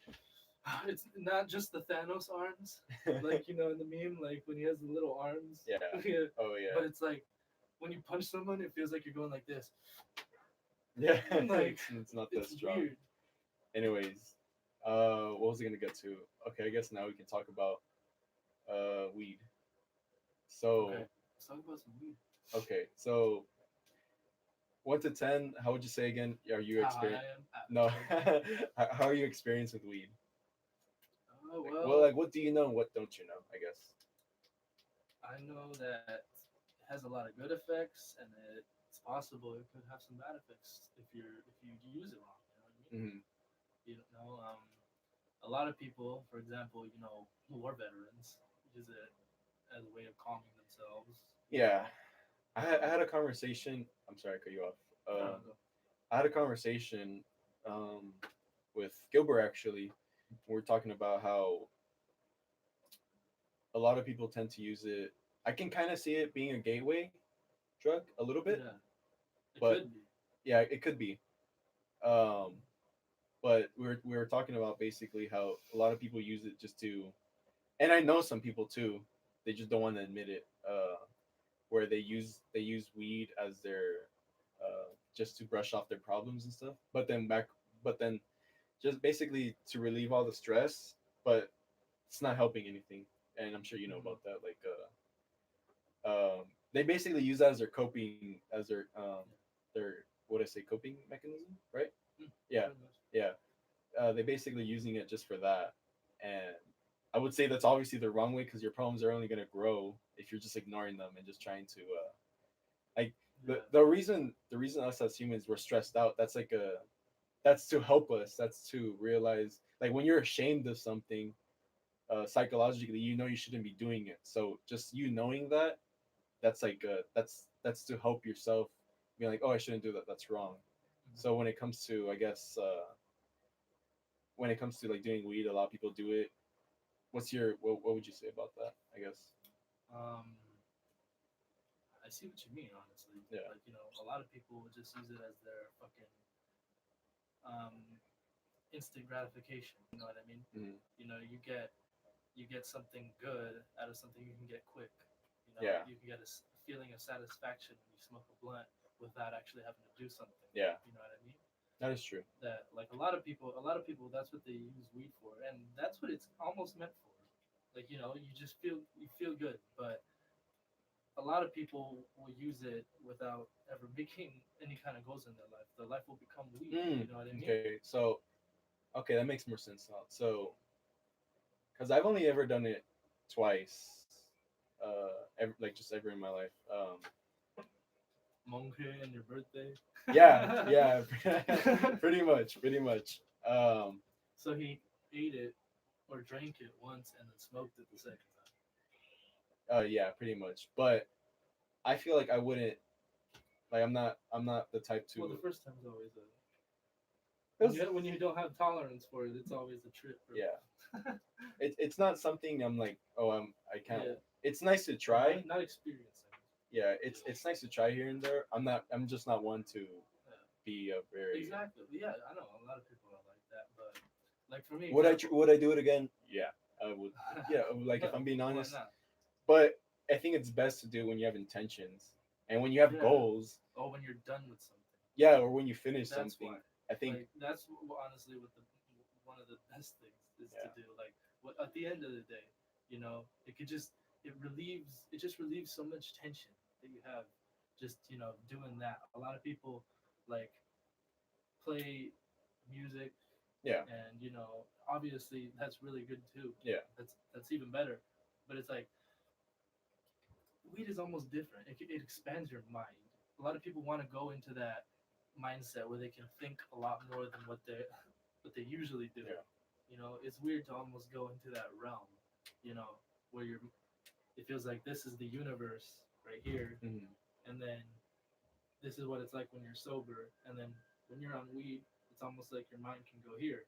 it's not just the Thanos arms, like you know in the meme, like when he has the little arms.
Yeah. Oh yeah.
But it's like when you punch someone, it feels like you're going like this.
Yeah.
Like
it's not that
it's
strong.
weird.
Anyways, what was I gonna get to? Okay, I guess now we can talk about weed. So
Okay, let's talk about some weed.
okay, so 1 to 10, how would you say again? Are you
How high
experienced?
I am?
No, how are you experienced with weed?
Oh
Like,
well,
well, like what do you know and what don't you know? I guess.
I know that it has a lot of good effects, and it's possible it could have some bad effects if you use it wrong. You know what I mean?
Hmm.
You know, a lot of people, for example, you know, war veterans use it as a way of calming themselves.
Yeah, I had a conversation. I'm sorry, I cut you off.
Go.
I had a conversation um, with Gilbert actually. We're talking about how a lot of people tend to use it. I can kind of see it being a gateway drug a little bit,
Yeah, it
but
could be.
yeah, it could be. Um, but we were talking about basically how a lot of people use it just to, and I know some people too. They just don't want to admit it. Where they use weed as their just to brush off their problems and stuff. But then just basically to relieve all the stress, but it's not helping anything. And I'm sure you know
Mm-hmm.
about that. Like they basically use that as their coping, as their what I say coping mechanism, right? Yeah, yeah. They basically using it just for that, and I would say that's obviously the wrong way because your problems are only going to grow if you're just ignoring them and just trying to like the reason us as humans we're stressed out. That's to help us. That's to realize like when you're ashamed of something, psychologically, you shouldn't be doing it. So just you knowing that, that's to help yourself be like, oh, I shouldn't do that. That's wrong. So when it comes to, I guess, when it comes to like doing weed, a lot of people do it. What would you say about that? I guess.
Um, I see what you mean, honestly.
Yeah.
Like, you know, a lot of people would just use it as their fucking um, instant gratification. You know what I mean?
Mhm.
You know, you get something good out of something you can get quick. You know,
Yeah.
you can get a feeling of satisfaction when you smoke a blunt without actually having to do something.
Yeah.
You know what I mean?
That is true.
That like a lot of people, that's what they use weed for, and that's what it's almost meant for. Like you know, you feel good, but a lot of people will use it without ever making any kind of goals in their life. Their life will become weed. You know what I mean?
Okay. So, okay, that makes more sense now. So, because I've only ever done it twice. like just ever in my life.
Monkey and your birthday.
Yeah, yeah, pretty much.
So he ate it or drank it once and then smoked it the second time.
Yeah, pretty much. But I feel like I wouldn't like I'm not the type
Well, the
to.
first time's always a
It was,
when you don't have tolerance for it, it's always a trip, bro.
yeah, it's not something I'm like, oh, I can't.
Yeah.
It's nice to try.
Not experiencing.
Yeah, it's nice to try here and there. I'm just not one to
Yeah.
be a very.
Exactly. Yeah, I know a lot of people are like that, but like for me,
Would I do it again? Yeah, I would. Yeah, like if I'm being
why
honest.
not?
But I think it's best to do when you have intentions and when you have
Yeah.
goals.
Or when you're done with something.
Yeah, or when you finish
That's
something.
why.
I think
Like that's honestly what the one of the best things is
Yeah.
to do. Like what at the end of the day, it could just it just relieves so much tension that you have just doing that. A lot of people like play music
yeah,
and obviously that's really good too.
yeah,
That's even better. But it's like weed is almost different. It expands your mind. A lot of people want to go into that mindset where they can think a lot more than what they usually do.
yeah.
It's weird to almost go into that realm, where it feels like this is the universe right here,
Mhm.
and then this is what it's like when you're sober, and then when you're on weed, it's almost like your mind can go here.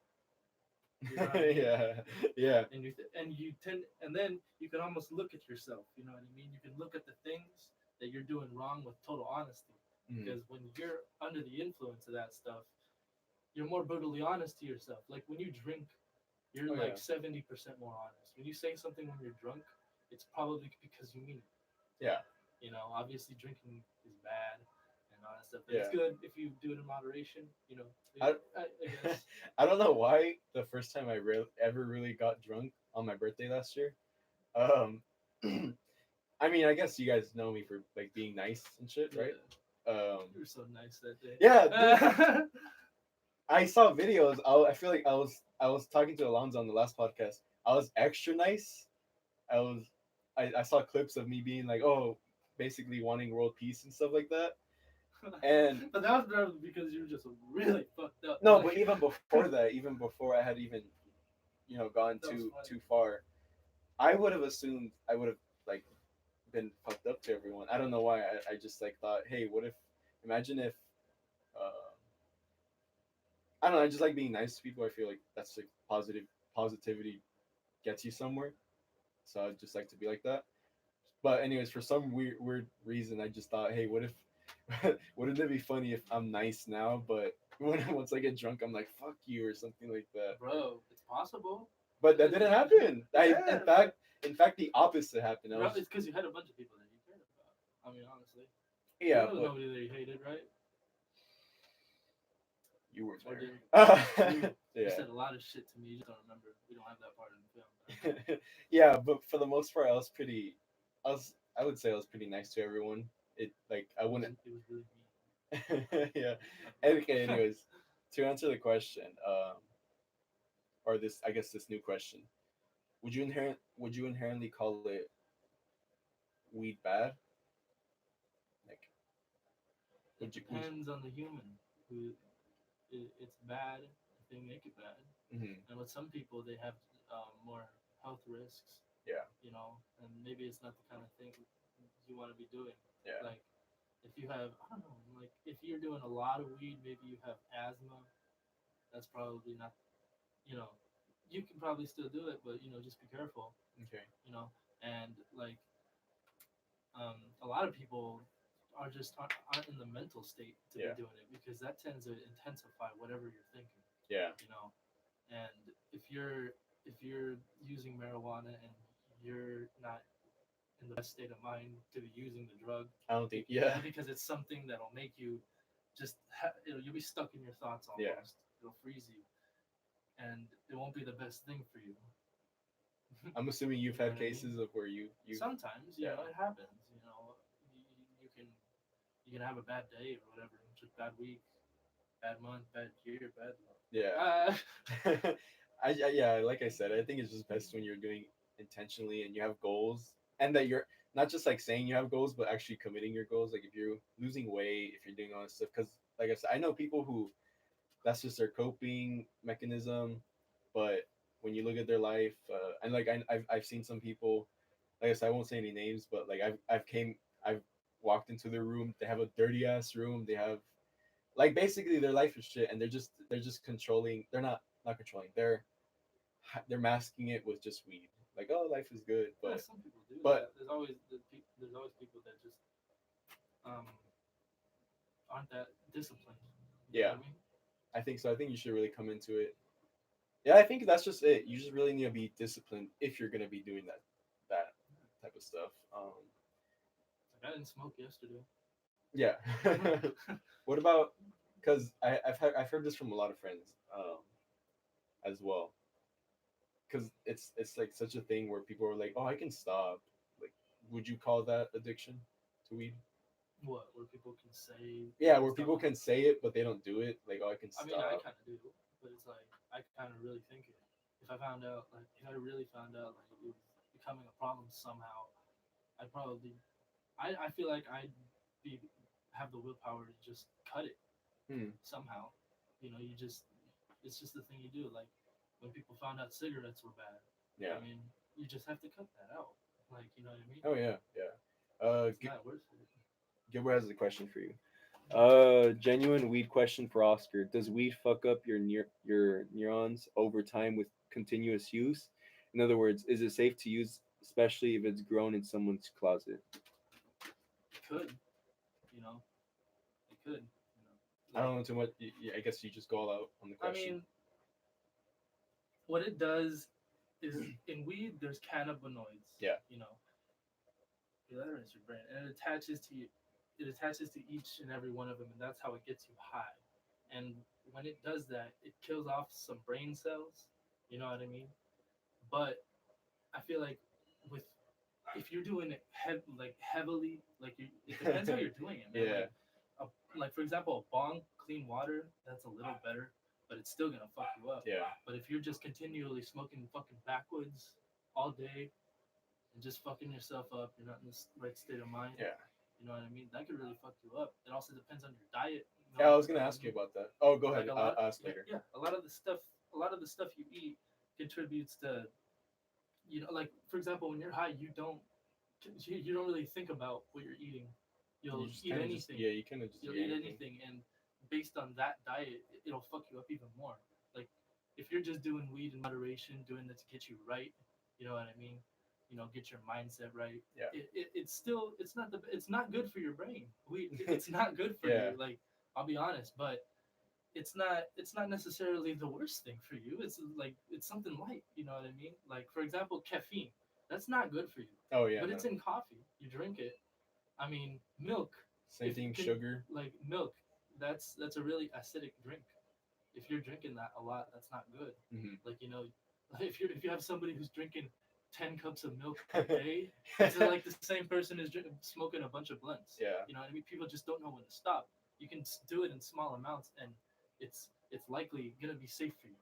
You know what I mean?
Yeah, yeah,
And then you can almost look at yourself. You know what I mean? You can look at the things that you're doing wrong with total honesty.
Mhm.
Because when you're under the influence of that stuff, you're more brutally honest to yourself. Like when you drink, you're
Oh, yeah.
like 70% more honest. When you say something when you're drunk, it's probably because you mean it.
Yeah,
Obviously drinking is bad and all that stuff, but it's
yeah.
good if you do it in moderation.
I,
I guess.
I don't know why the first time I ever really got drunk on my birthday last year. Um, I mean, I guess you guys know me for like being nice and shit, right?
Yeah,
Um,
you were so nice that day.
yeah, dude, I saw videos. I feel like I was talking to Alonzo on the last podcast. I was extra nice. I was I saw clips of me being like, oh, basically wanting world peace and stuff like that. And
But that was probably because you were just really fucked up.
no,
Like,
but even before that, even before I had even gone
that was funny.
too far, I would have assumed I would have like been fucked up to everyone. I don't know why. I just like thought, hey, what if? Imagine if uh, I don't know. I just like being nice to people. I feel like that's like positivity gets you somewhere. So I'd just like to be like that. But anyways, for some weird reason, I just thought, hey, what if? Wouldn't it be funny if I'm nice now, but once I get drunk, I'm like, fuck you or something like that.
Bro, it's possible.
But that didn't happen.
Yeah,
In fact, the opposite happened. I
bro,
was
it's because you had a bunch of people that you cared about. I mean, honestly,
yeah,
there was
but
nobody that you hated, right?
you were
Or did
there.
you? You
Yeah.
said a lot of shit to me. You just don't remember. We don't have that part in the film.
Yeah, but for the most part, I would say I was pretty nice to everyone. It like I wouldn't.
It was really mean.
Yeah.
Okay.
Okay. Anyways, to answer the question, or this, I guess this new question, would you inherently call it weed bad? Like,
It
would
depends on the human. Who it's bad if they make it bad,
you
and with some people they have more health risks.
yeah,
And maybe it's not the kind of thing you want to be doing.
yeah,
Like if you have, I don't know, like if you're doing a lot of weed, maybe you have asthma. That's probably not. You know, you can probably still do it, but just be careful.
okay,
And like a lot of people are just aren't in the mental state to be
yeah,
doing it because that tends to intensify whatever you're thinking.
yeah.
You know, and if you're using marijuana and you're not in the best state of mind to be using the drug,
I don't think yeah,
because it's something that'll make you just you'll be stuck in your thoughts almost.
yeah.
It'll freeze you, and it won't be the best thing for you.
I'm assuming you've
You know
had
what I mean?
cases of where you
Sometimes,
yeah,
it happens. You can have a bad day or whatever, just bad week, bad month, bad year, bad.
yeah. Yeah, like I said, I think it's just best when you're doing intentionally and you have goals and that not just like saying you have goals, but actually committing your goals. Like if you're losing weight, if you're doing all this stuff, because like I said, I know people who that's just their coping mechanism. But when you look at their life, and like I've seen some people, like I said, I won't say any names, but like I've walked into their room. They have a dirty ass room. They have like basically their life is shit, and they're just controlling. They're not controlling. They're masking it with just weed. Like, oh, life is good,
Yeah,
but
some people do
but
that. There's always people that just um aren't that disciplined. You know
yeah,
what I mean?
I think so. I think you should really come into it. Yeah, I think that's just it. You just really need to be disciplined if you're gonna be doing that type of stuff.
Like I didn't smoke yesterday.
Yeah. What about? Because I've heard this from a lot of friends as well. Because it's like such a thing where people are like, oh, I can stop. Like, would you call that addiction to weed?
What? Where people can say
Yeah,
they can
where
stop.
people can say it but they don't do it. Like, oh, I can
I mean, I
stop.
kind of do, but it's like I kind of really think it. If I found out, like, if I really found out, like, it was becoming a problem somehow, I'd probably. I feel like I'd be have the willpower to just cut it
Hmm.
somehow. You know, you just it's just the thing you do. Like when people found out cigarettes were bad,
Yeah.
I mean, you just have to cut that out. Like, you know what I mean?
Oh yeah. Yeah.
It's not worth it.
Gilbert has a question for you. Genuine weed question for Oscar. Does weed fuck up your neurons over time with continuous use? In other words, is it safe to use, especially if it's grown in someone's closet?
It could, you know, it could,
I
like
don't know too much. I guess you just go all out on the
I
question.
mean, what it does is in weed there's cannabinoids.
Yeah.
You know, you let it into your brain, and it attaches to you. It attaches to each and every one of them, and that's how it gets you high. And when it does that, it kills off some brain cells. You know what I mean? But I feel like with if you're doing it like heavily, like it depends how you're doing it, man.
Yeah.
Like for example, a bong, clean water, that's a little better, but it's still gonna fuck you up.
Yeah.
But if you're just continually smoking fucking backwoods all day and just fucking yourself up, you're not in the right state of mind.
Yeah.
You know what I mean? That could really fuck you up. It also depends on your diet. You
Yeah,
know,
I was gonna ask you about that. Oh, go ahead.
like a lot,
Ask
yeah,
later.
yeah, a lot of the stuff you eat contributes to, you know, like for example, when you're high, you don't really think about what you're eating.
You
You'll
just
eat
kind of just
anything.
yeah, you kind of just
You'll
eat
eat
anything.
anything, and based on that diet, it'll fuck you up even more. Like if you're just doing weed in moderation, doing it to get you right, you know what I mean? You know, get your mindset right.
Yeah.
It's still it's not good for your brain. It's not good for
Yeah.
you. Like I'll be honest, but it's not necessarily the worst thing for you. It's like it's something light. You know what I mean? Like for example, caffeine. That's not good for you,
Oh yeah.
but
No.
it's in coffee. You drink it. I mean, milk.
Same
If you
thing.
can
Sugar.
like milk, that's a really acidic drink. If you're drinking that a lot, that's not good.
Hmm.
Like you know, if you have somebody who's drinking 10 cups of milk a day, it's like the same person is smoking a bunch of blunts.
Yeah.
You know what I mean? People just don't know when to stop. You can do it in small amounts, and it's likely gonna be safe for you.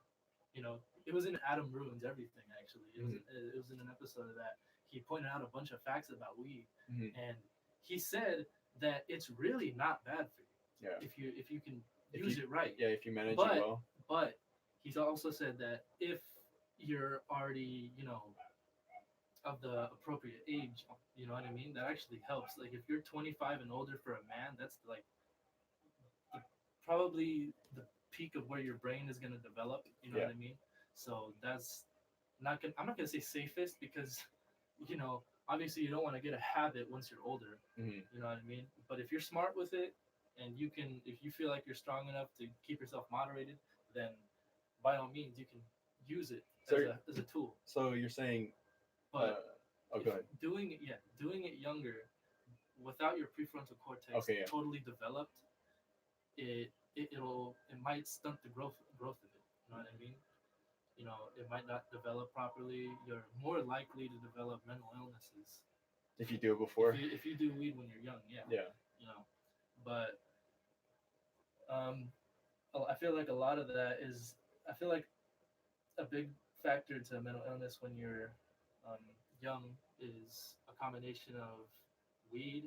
You know, it was in Adam Ruins Everything. Actually, it was in an episode of that. He pointed out a bunch of facts about weed,
Hmm.
and he said that it's really not bad for you
Yeah.
if you can
If
use
you
it right.
yeah, if you manage it
But
well.
but he's also said that if you're already, you know, of the appropriate age, you know what I mean? That actually helps. Like if you're 25 and older for a man, that's like the, probably the peak of where your brain is going to develop, you know
Yeah.
what I mean? So that's I'm not going to say safest because you know, obviously you don't want to get a habit once you're older,
Hmm.
you know what I mean? But if you're smart with it and you can if you feel like you're strong enough to keep yourself moderated, then by all means you can use it
So
as a tool.
so you're saying uh
But
oh
if
go ahead.
doing it younger without your prefrontal cortex
Okay, yeah.
totally developed, it might stunt the growth of it. You know what I mean? You know, it might not develop properly. You're more likely to develop mental illnesses
If you do it before.
if you do weed when you're young. Yeah,
Yeah.
you know. But um, I feel like a lot of that is I feel like a big factor to mental illness when you're um, young is a combination of weed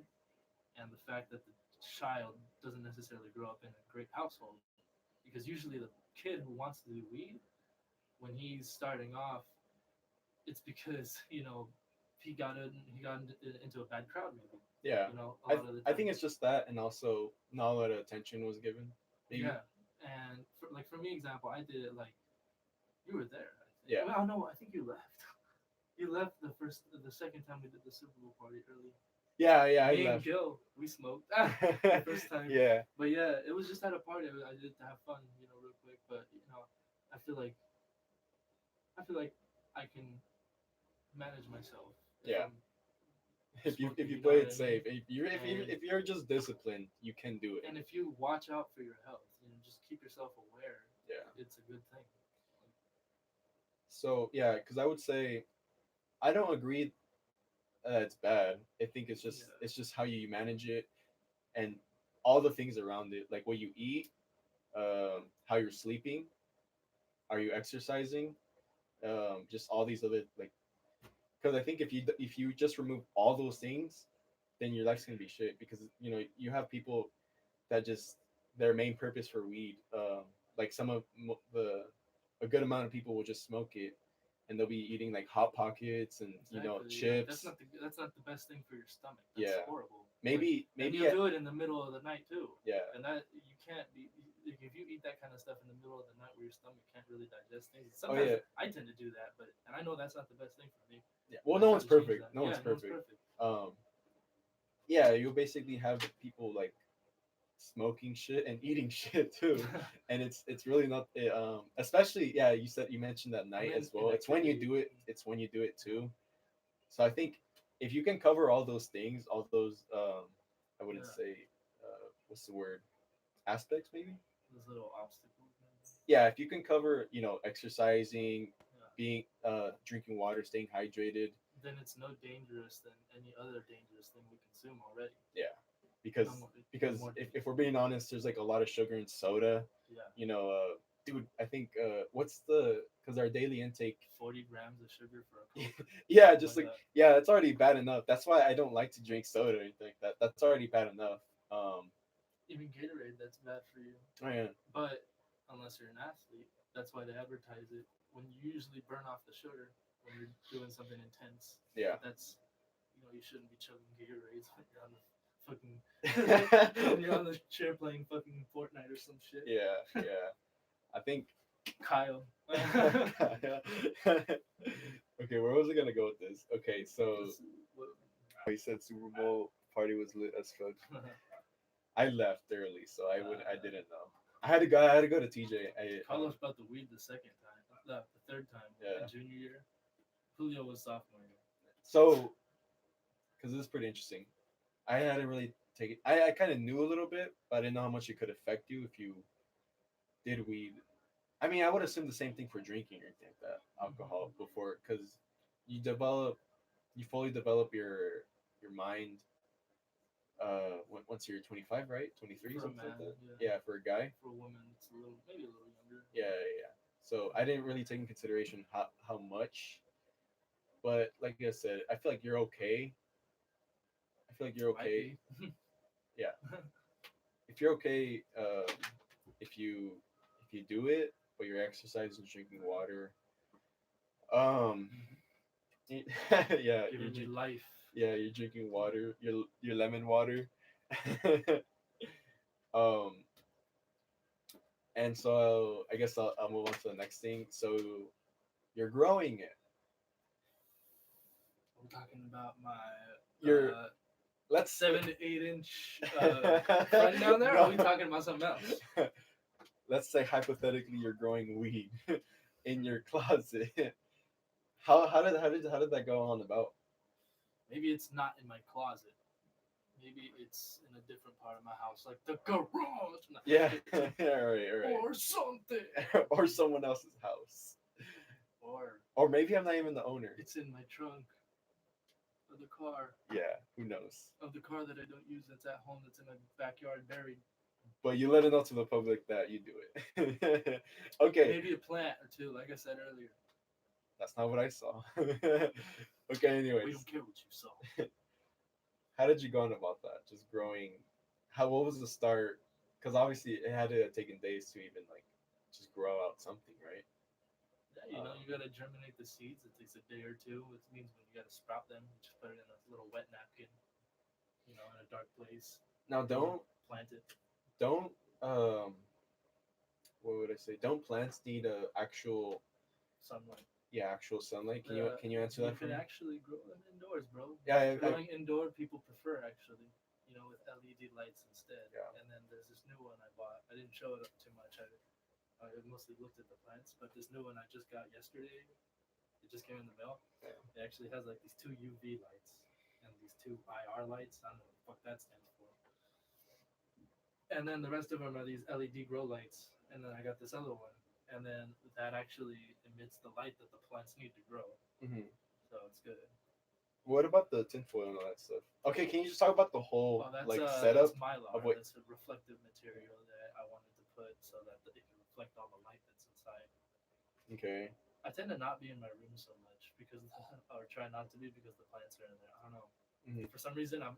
and the fact that the child doesn't necessarily grow up in a great household. Because usually the kid who wants to do weed, when he's starting off, it's because he got into a bad crowd maybe.
Yeah,
A lot of the
I think
time.
it's just that, and also not a lot of attention was given. Maybe.
Yeah, and for me example, I did it like you were there. I think.
Yeah.
Well, no, I think you left. You left the second time we did the Super Bowl party early.
Yeah, yeah, I
Me and
left.
Gil, we smoked the first time.
Yeah,
But yeah, it was just at a party. I did it to have fun, real quick. But I feel like I can manage myself if
yeah.
I'm
If
smoking.
you
You know
play
what
it
I mean?
safe,
And
if you're just disciplined, you can do it.
and if you watch out for your health, just keep yourself aware.
Yeah.
It's a good thing.
So yeah, because I would say I don't agree it's bad. I think
Yeah.
it's just how you manage it and all the things around it, like what you eat, how you're sleeping, are you exercising, just all these other like. Because I think if you just remove all those things, then your life's gonna be shit. Because you have people that just their main purpose for weed, like the a good amount of people will just smoke it, and they'll be eating like hot pockets and
Exactly. Like
chips.
that's not the best thing for your stomach. That's
Yeah,
horrible. And
maybe
you'll do it in the middle of the night too.
yeah.
And that you can't be like if you eat that kind of stuff in the middle of the night where your stomach can't really digest things.
Oh
Sometimes
yeah,
I tend to do that, but and I know that's not the best thing for me.
yeah. Well,
And I
no
try
one's
to change
perfect.
that.
No one's
Yeah, no one's
perfect.
perfect.
Um, yeah, you basically have people like smoking shit and eating shit too, and it's really not especially yeah you mentioned that
I
night
mean,
as well. It's when you
inactivity.
do it. It's when you do it too. So I think if you can cover all those things, all those I wouldn't
Yeah,
say what's the word, aspects maybe.
those little obstacles. Maybe.
Yeah, if you can cover exercising,
Yeah.
being drinking water, staying hydrated.
Then it's no dangerous than any other dangerous thing we consume already.
Yeah,
No
because
more, no
because
more
if
dangerous.
we're being honest, there's like a lot of sugar in soda.
Yeah,
You know, dude, I think what's the because our daily intake.
40 grams of sugar for a Coke,
Yeah,
something
just
like
like
that.
yeah, that's already bad enough. That's why I don't like to drink soda or anything like that. That's already bad enough.
Even Gatorade, that's bad for you.
Oh yeah,
But unless you're an athlete, that's why they advertise it. When you usually burn off the sugar when you're doing something intense.
yeah.
But that's you shouldn't be chugging Gatorades when you're on the fucking when you're on the chair playing fucking Fortnite or some shit.
Yeah, yeah. I think.
Kyle.
Okay, where was I gonna go with this? Okay, so
This- what-
he said Super Bowl party was lit as fuck. I left early, so I didn't know. I had to go to TJ.
Carlos bought the weed the second time, the third time
Yeah.
in junior year. Julio was sophomore year.
So, because this is pretty interesting. I hadn't really taken. I kind of knew a little bit, but I didn't know how much it could affect you if you did weed. I mean, I would assume the same thing for drinking or anything like that, alcohol before, because you develop, you fully develop your mind. Once you're 25, right? 23,
For a
something like
man,
that.
yeah.
Yeah, for a guy.
For a woman, it's maybe a little younger.
Yeah, yeah, yeah. So I didn't really take in consideration how much, but like I said, I feel like you're okay. I feel like you're
Might
okay.
be.
Yeah, if you're okay, if you do it, but you're exercising, drinking water, um, yeah,
Giving me life.
yeah, you're drinking water, your lemon water, um, and so I guess I'll move on to the next thing. So you're growing it.
I'm talking about my
You're let's
7 to 8 inch friend down there. Or are we talking about something else?
Let's say hypothetically you're growing weed in your closet. How did that go on about?
Maybe it's not in my closet. Maybe it's in a different part of my house, like the garage. No,
Yeah, yeah, right, right.
or something.
Or someone else's house.
Or
Or maybe I'm not even the owner.
it's in my trunk of the car.
Yeah, who knows?
Of the car that I don't use, that's at home, that's in my backyard buried.
But you let it know to the public that you do it. Okay.
Maybe a plant or two, like I said earlier.
That's not what I saw. Okay,
We
anyways,
don't care what you saw.
how did you go on about that? Just growing. How what was the start? Because obviously it had to have taken days to even like just grow out something, right?
Yeah, you know, you gotta germinate the seeds. It takes a day or two, which means when you gotta sprout them, you just put it in a little wet napkin, you know, in a dark place,
Now
or
don't
plant it.
don't um what would I say? Don't plants need a actual
Sunlight.
actual sunlight? Can you answer
You
that for
can
me?
actually grow them indoors, bro.
Yeah,
Growing indoor, people prefer actually, you know, with LED lights instead.
Yeah.
And then there's this new one I bought. I didn't show it up too much. I mostly looked at the plants, but this new one I just got yesterday. It just came in the mail.
Yeah.
It actually has like these two UV lights and these two IR lights. I don't know what the fuck that stands for. And then the rest of them are these LED grow lights. And then I got this other one, and then that actually emits the light that the plants need to grow.
hmm
So it's good.
What about the tinfoil and all that stuff? Okay, can you just talk about the whole
Oh, that's
like
that's
setup
mylar.
of what?
That's a reflective material that I wanted to put so that it can reflect all the light that's inside.
Okay.
I tend to not be in my room so much because, or try not to be because the plants are in there. I don't know.
hmm
For some reason, I'm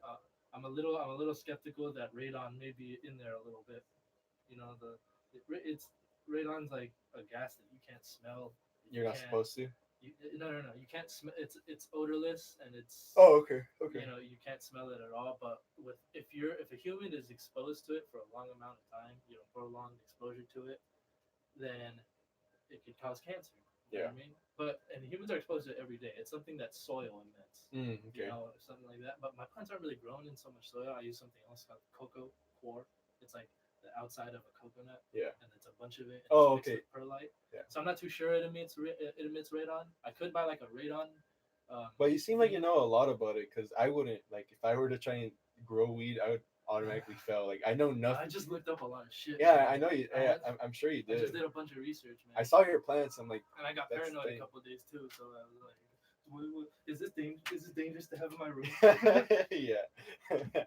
a little skeptical that radon may be in there a little bit. You know, it's radon's like a gas that you can't smell. You
You're not
can't.
supposed to.
No. You can't smell. It's odorless and it's
Oh, okay, okay.
you know you can't smell it at all. But if a human is exposed to it for a long amount of time, you know, prolonged exposure to it, then it could cause cancer. You know
Yeah.
what I mean? But and humans are exposed to it every day. It's something that soil emits. You
Okay.
know, something like that. But my plants aren't really grown in so much soil. I use something else called cocoa coir. It's like the outside of a coconut,
Yeah.
and it's a bunch of it, and it's
Oh,
mixed
okay.
with perlite.
Yeah.
So I'm not too sure it emits radon. I could buy like a radon.
But you seem like you
Thing.
know a lot about it, because I wouldn't like if I were to try and grow weed, I would automatically fail. Like I know nothing.
I just looked up a lot of shit.
Yeah,
Man.
I know you. Yeah, I'm sure you
I
did.
just did a bunch of research, man.
I saw your plants. I'm like,
And I got
that's the
paranoid a
thing.
couple of days too. So I was like, Is this dangerous to have in my room?"
Yeah.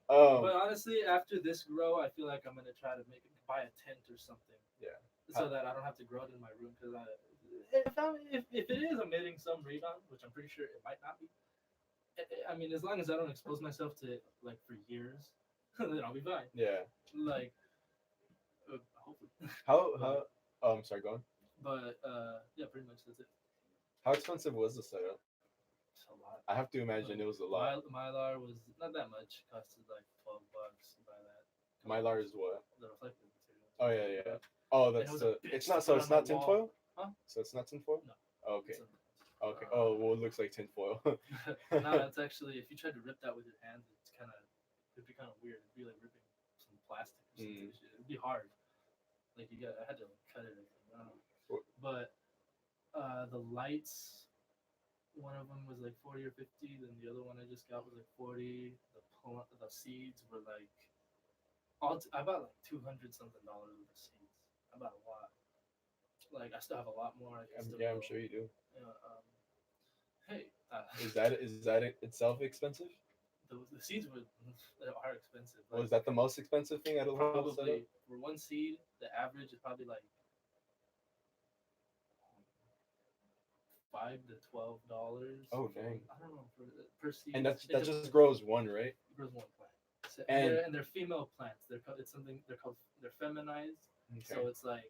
But honestly, after this grow, I feel like I'm gonna try to buy a tent or something,
Yeah.
so that I don't have to grow it in my room. Because if it is emitting some radon, which I'm pretty sure it might not be, I mean, as long as I don't expose myself to it like for years, then I'll be fine.
Yeah.
Like, hopefully.
How? Oh, I'm sorry. Go on.
But yeah, pretty much that's it.
How expensive was the setup?
It's a lot.
I have to imagine it was a lot.
Mylar was not that much. Costed like $12 to buy that.
Mylar is what?
The reflective material.
Oh yeah, yeah. Oh, that's
was
the.
a bitch
It's
to
not. So
put
it's
on my
not
wall.
tinfoil.
Huh?
So it's not tinfoil.
No.
Oh, okay.
It's
Okay. Oh, well, it looks like tinfoil.
No, it's actually if you tried to rip that with your hands, it'd be kind of weird. It'd be like ripping some plastic or something. It'd be hard. Like I had to like, cut it. I don't know. But the lights, one of them was like 40 or 50. Then the other one I just got was like 40. The seeds were like I bought like $200 something worth of seeds. I bought a lot. Like I still have a lot more.
Yeah, I'm sure you do.
Hey,
Is that itself expensive?
the seeds are expensive.
Like, was that the most expensive thing out of the whole setup?
Probably for one seed, the average is probably like $5 to $12.
Oh dang!
I don't know per seed.
And that just grows one, right?
It grows one plant. So,
and
they're female plants. They're feminized. Okay. So it's like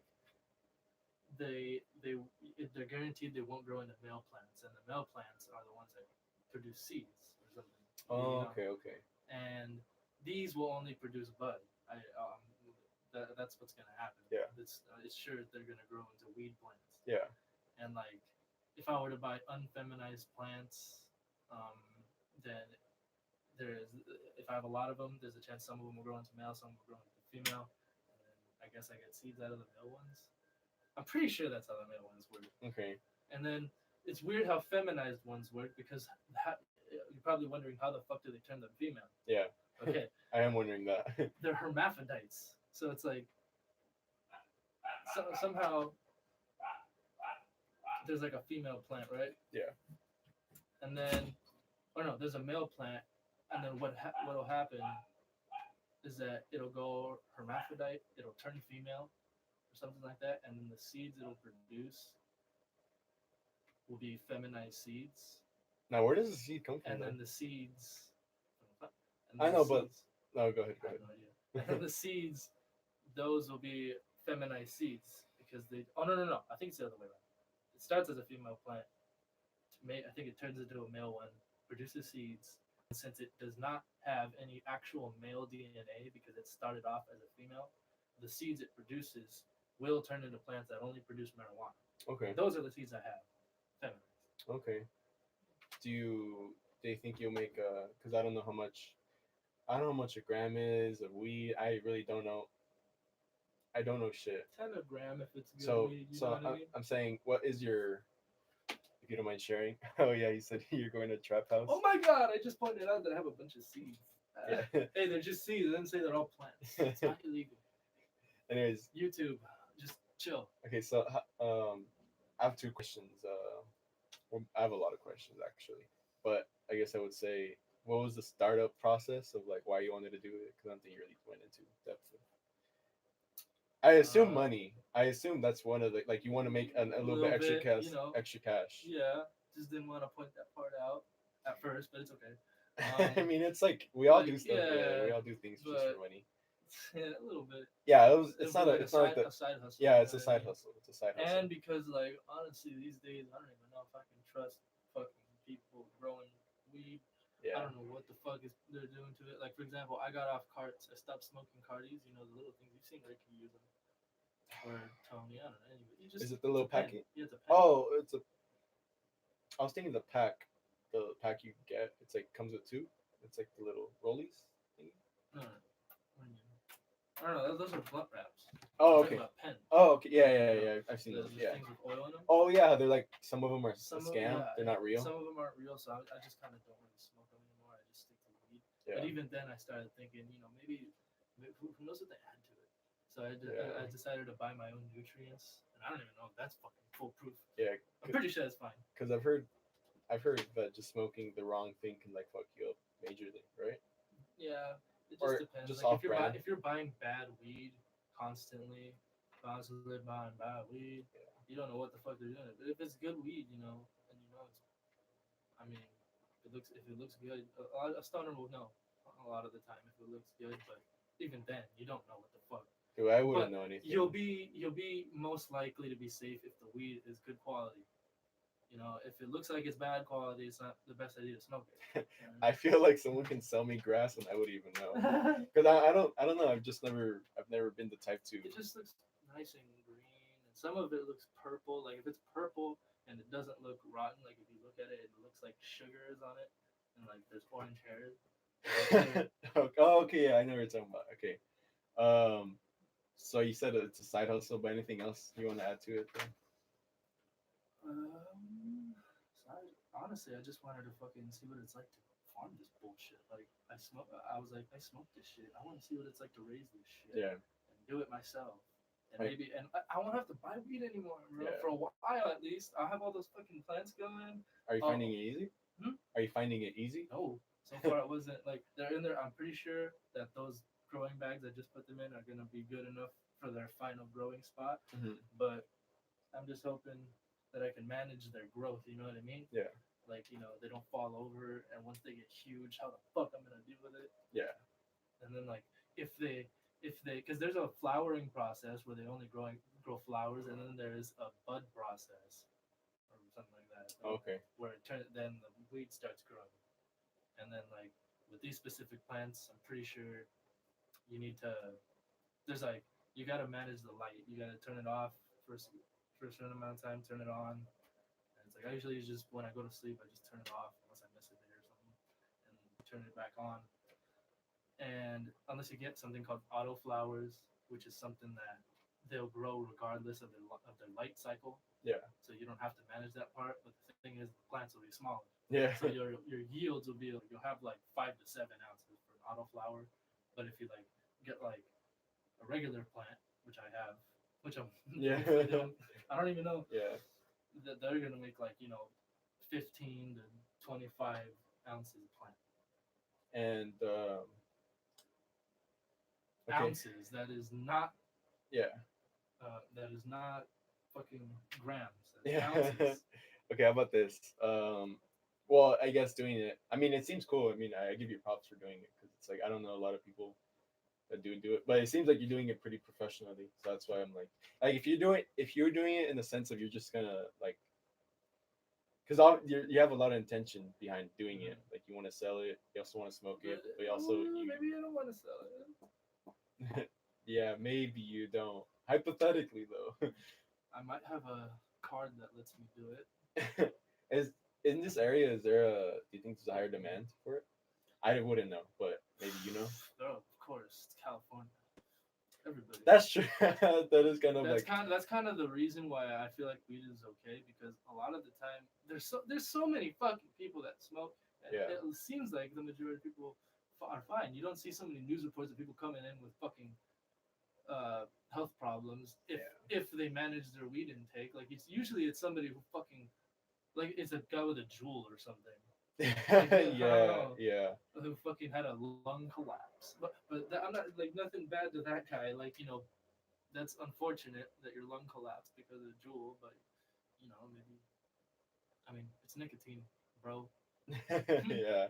they're guaranteed they won't grow into male plants, and the male plants are the ones that produce seeds or something.
Oh, okay.
And these will only produce bud. That's what's gonna happen.
Yeah.
It's sure they're gonna grow into weed plants.
Yeah.
And like, if I were to buy unfeminized plants, then if I have a lot of them, there's a chance some of them will grow into male, some will grow into female, and then I guess I get seeds out of the male ones. I'm pretty sure that's how the male ones work.
Okay.
And then it's weird how feminized ones work because you're probably wondering how the fuck do they turn them female?
Yeah.
Okay.
I am wondering that.
They're hermaphrodites. So it's like somehow there's like a female plant, right?
Yeah.
And then, there's a male plant, and then what'll happen is that it'll go hermaphrodite, it'll turn female, or something like that, and then the seeds it'll produce will be feminized seeds,
Now, where does the seed come from
and
then?
then the seeds, and
I
then the
know, but
seeds.
no, go ahead,
I
go
have no idea. And then the seeds, those will be feminized seeds because they. Oh no no no! I think it's the other way around. It starts as a female plant. I think it turns into a male one, produces seeds. And since it does not have any actual male DNA because it started off as a female, the seeds it produces will turn into plants that only produce marijuana.
Okay,
Those are the seeds I have, feminized.
okay. Do you think you'll make a? Because I don't know how much a gram is of weed. I really don't know. I don't know shit.
10 a gram if it's good
So
weed, you know
so
what I mean?
I'm saying, what is your? If you don't mind sharing. Oh yeah, you said you're going to trap house.
Oh my god, I just pointed out that I have a bunch of seeds.
Yeah.
Hey, they're just seeds. I didn't say they're all plants. It's not illegal.
Anyways,
YouTube, just chill.
okay. So I have two questions. Well, I have a lot of questions actually, but I guess I would say, what was the startup process of like why you wanted to do it? Because I don't think you really went into depth. I assume
Uh,
money. I assume that's one of the like you want to make a little bit extra cash.
you know.
Extra cash.
Yeah, just didn't want to point that part out at first, but it's okay.
I mean, it's like we all
Like,
do stuff. Yeah, we
yeah,
all do things just
but
for money.
yeah, a little bit.
Yeah, it was.
It'll
It's
be
not a.
like
It's not like the.
a side hustle.
Yeah,
You
it's
know
a
what I
side
mean?
hustle. It's a side hustle.
And because like honestly, these days I don't even know if I can trust fucking people growing weed. I
Yeah.
don't know what the fuck is they're doing to it. Like for example, I got off carts. I stopped smoking cardies. You know the little things you've seen Ricky use them or Tony. I don't know. Anyway, you just
Is it the
it's a
little
pen.
packet?
Yeah, it's a pen.
Oh, it's a. I was thinking the pack. The pack you get. It's like comes with two. It's like the little rollies thing.
No, no, no. What do you mean? I don't know. Those are blunt wraps.
Oh,
I'm talking
okay.
about pens.
Oh, okay. Yeah,
Like,
yeah,
you know,
yeah. I've seen those.
the
Yeah.
things with oil in them.
Oh, yeah. They're like some of them are a
Some of
scam.
yeah,
They're
yeah.
not real.
Some of them aren't real, so I just kind of don't really smoke them anymore. I just stick to weed.
Yeah.
But even then, I started thinking, you know, maybe who knows what they add to it. So I
Yeah.
decided to buy my own nutrients, and I don't even know if that's fucking foolproof.
Yeah.
I'm pretty sure it's fine.
Because I've heard that just smoking the wrong thing can like fuck you up majorly, right?
Yeah, it just
Or
depends.
just
Like
off brand.
if you're buying bad weed constantly buying bad weed, you don't know what the fuck they're doing. But if it's good weed, you know, and you know it's, I mean, if it looks good, a stoner will know a lot of the time if it looks good. But even then, you don't know what the fuck.
Dude, I wouldn't
But
know anything.
you'll be most likely to be safe if the weed is good quality. You know, if it looks like it's bad quality, it's not the best idea to smoke it.
I feel like someone can sell me grass and I would even know. Because I don't know. I've never been the type to.
It just looks nice and green, and some of it looks purple. Like if it's purple and it doesn't look rotten, like if you look at it, it looks like sugar is on it, and like there's orange hairs.
Oh, okay, yeah, I know what you're talking about. Okay. So you said it's a side hustle, but anything else you want to add to it? Then?
Honestly, I just wanted to fucking see what it's like to farm this bullshit. Like I was like, I smoke this shit. I want to see what it's like to raise this shit.
Yeah.
And do it myself. And
Right.
maybe, and I won't have to buy weed anymore, bro.
Yeah.
For a while at least. I'll have all those fucking plants going.
Are you finding it easy?
Hmm?
Are you finding it easy?
No, so far it wasn't. Like they're in there. I'm pretty sure that those growing bags I just put them in are gonna be good enough for their final growing spot.
Mm-hmm.
But I'm just hoping that I can manage their growth. You know what I mean?
Yeah.
Like you know they don't fall over, and once they get huge, how the fuck I'm gonna deal with it?
Yeah.
And then like if they because there's a flowering process where they only grow flowers, and then there's a bud process or something like that.
Okay.
Where then the weed starts growing, and then like with these specific plants, I'm pretty sure you need to. There's like you gotta manage the light. You gotta turn it off for a certain amount of time. Turn it on. And it's like I usually just when I go to sleep, I just turn it off unless I miss a day or something, and turn it back on. And unless you get something called auto flowers, which is something that they'll grow regardless of their light cycle.
Yeah.
So you don't have to manage that part. But the thing is, the plants will be smaller.
Yeah.
So your yields will be like you'll have like 5 to 7 ounces for an auto flower. But if you like get like a regular plant, which I have, which I'm
Yeah.
doing, I don't even know
Yeah.
that they're gonna make like 15 to 25 ounces of plant.
And okay.
Ounces. That is not.
Yeah.
That is not fucking grams. That's
Yeah.
ounces.
Okay, how about this? Well, I guess doing it. I mean, it seems cool. I mean, I give you props for doing it because it's like I don't know a lot of people that do it, but it seems like you're doing it pretty professionally. So that's why I'm like if you're doing it in the sense of you're just gonna like, because you have a lot of intention behind doing it. Like you want to sell it, you also want to smoke it, but you also you
maybe I don't want to sell
yeah, maybe you don't. Hypothetically though.
it. I might have a card that lets me do it.
Is in this area, is there a do you think there's a higher demand for it? I wouldn't know, but maybe you know.
Oh, of course, it's California. Everybody.
That's true. That is kind of
That's
like
kind of the reason why I feel like weed is okay, because a lot of the time there's so many fucking people that smoke, and
yeah.
it seems like the majority of people are fine. You don't see so many news reports of people coming in with fucking health problems if they manage their weed intake. Like it's somebody who fucking, like, it's a guy with a jewel or something. Like,
Yeah.
who fucking had a lung collapse. But I'm not like nothing bad to that guy. Like, that's unfortunate that your lung collapsed because of Juul, but maybe, I mean, it's nicotine, bro.
Yeah.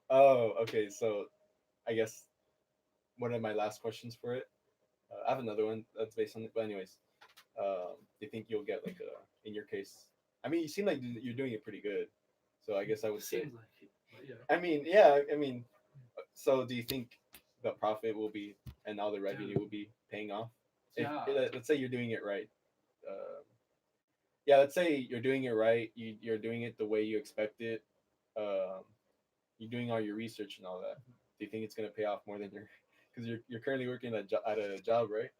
Oh, okay. So I guess one of my last questions for it. I have another one that's based on it, but anyways, do you think you'll get like a in your case? I mean, you seem like you're doing it pretty good, so I guess I would say.
Seems like it, but yeah.
I mean, yeah. I mean, so do you think the profit will be and all the revenue
Dude,
will be paying off? If
yeah,
let's say you're doing it right, yeah, let's say you're doing it right. You're doing it the way you expect it. Um, you're doing all your research and all that. Do you think it's gonna pay off more than your? Because you're currently working at a job, right?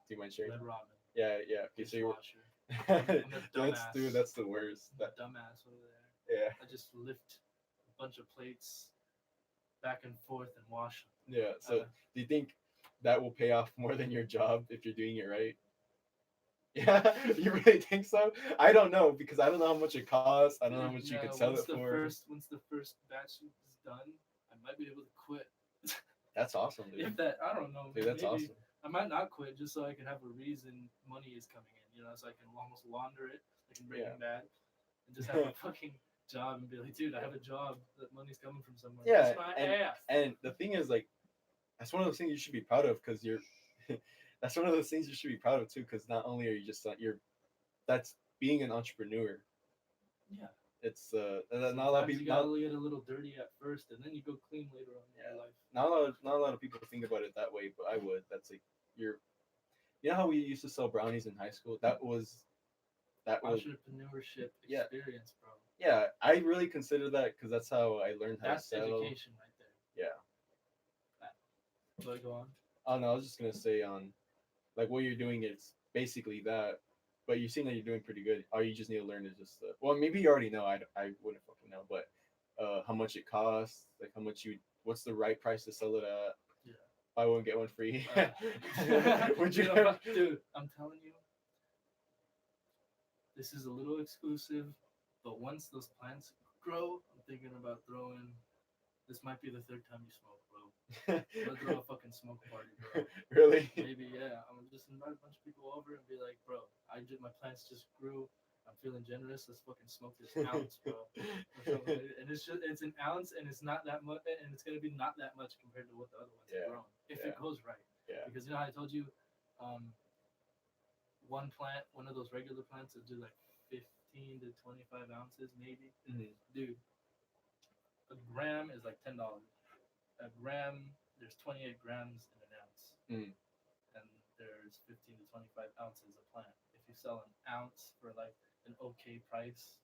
Do you mind sharing?
Red Robin,
Yeah, yeah. Okay, so you're.
dishwasher. I'm a
That's
dumbass.
dude. That's the worst.
I'm a dumbass over there.
Yeah.
I just lift a bunch of plates back and forth and wash
Yeah.
them.
So do you think that will pay off more than your job if you're doing it right? Yeah, you really think so? I don't know because I don't know how much it costs. I don't know how much you could sell it for.
Once the first batch is done, I might be able to quit.
That's awesome, dude.
If that, I don't know.
Dude, that's
maybe
awesome.
I might not quit just so I can have a reason money is coming in. So I can almost launder it like in Breaking Bad, and just have a fucking job and be like, dude, I have a job that money's coming from somewhere.
Yeah,
That's my ass.
and the thing is, like, that's one of those things you should be proud of because you're. That's one of those things you should be proud of too because not only are you just you're, that's being an entrepreneur.
Yeah.
It's
not a lot of people. You gotta get a little dirty at first, and then you go clean later on in your life.
Not a lot of people think about it that way, but I would. That's like you're. You know how we used to sell brownies in high school? That was
entrepreneurship experience, bro.
Yeah, I really consider that because that's how I learned how to sell.
That's education right there.
Yeah.
But go on.
Oh no, I was just gonna say on, like what you're doing is basically that, but you seem like you're doing pretty good. All you just need to learn is just well, maybe you already know. I wouldn't fucking know, but how much it costs, like what's the right price to sell it at.
Yeah.
Buy one get one free.
Would you, dude? I'm telling you, this is a little exclusive, but once those plants grow, I'm thinking about throwing. This might be the third time you smoke, bro. I'm gonna throw a fucking smoke party, bro.
Really?
Maybe, yeah. I'm gonna just invite a bunch of people over and be like, bro, my plants just grew. I'm feeling generous. Let's fucking smoke this ounce, bro. And it's an ounce, and it's not that much, and it's gonna be not that much compared to what the other ones have grown, if it goes right.
Yeah.
Because how I told you, one of those regular plants will do like 15 to 25 ounces, maybe.
Mm-hmm.
Dude, a gram is like $10. A gram, there's 28 grams in an ounce, and there's 15 to 25 ounces of plant. If you sell an ounce for like an okay price,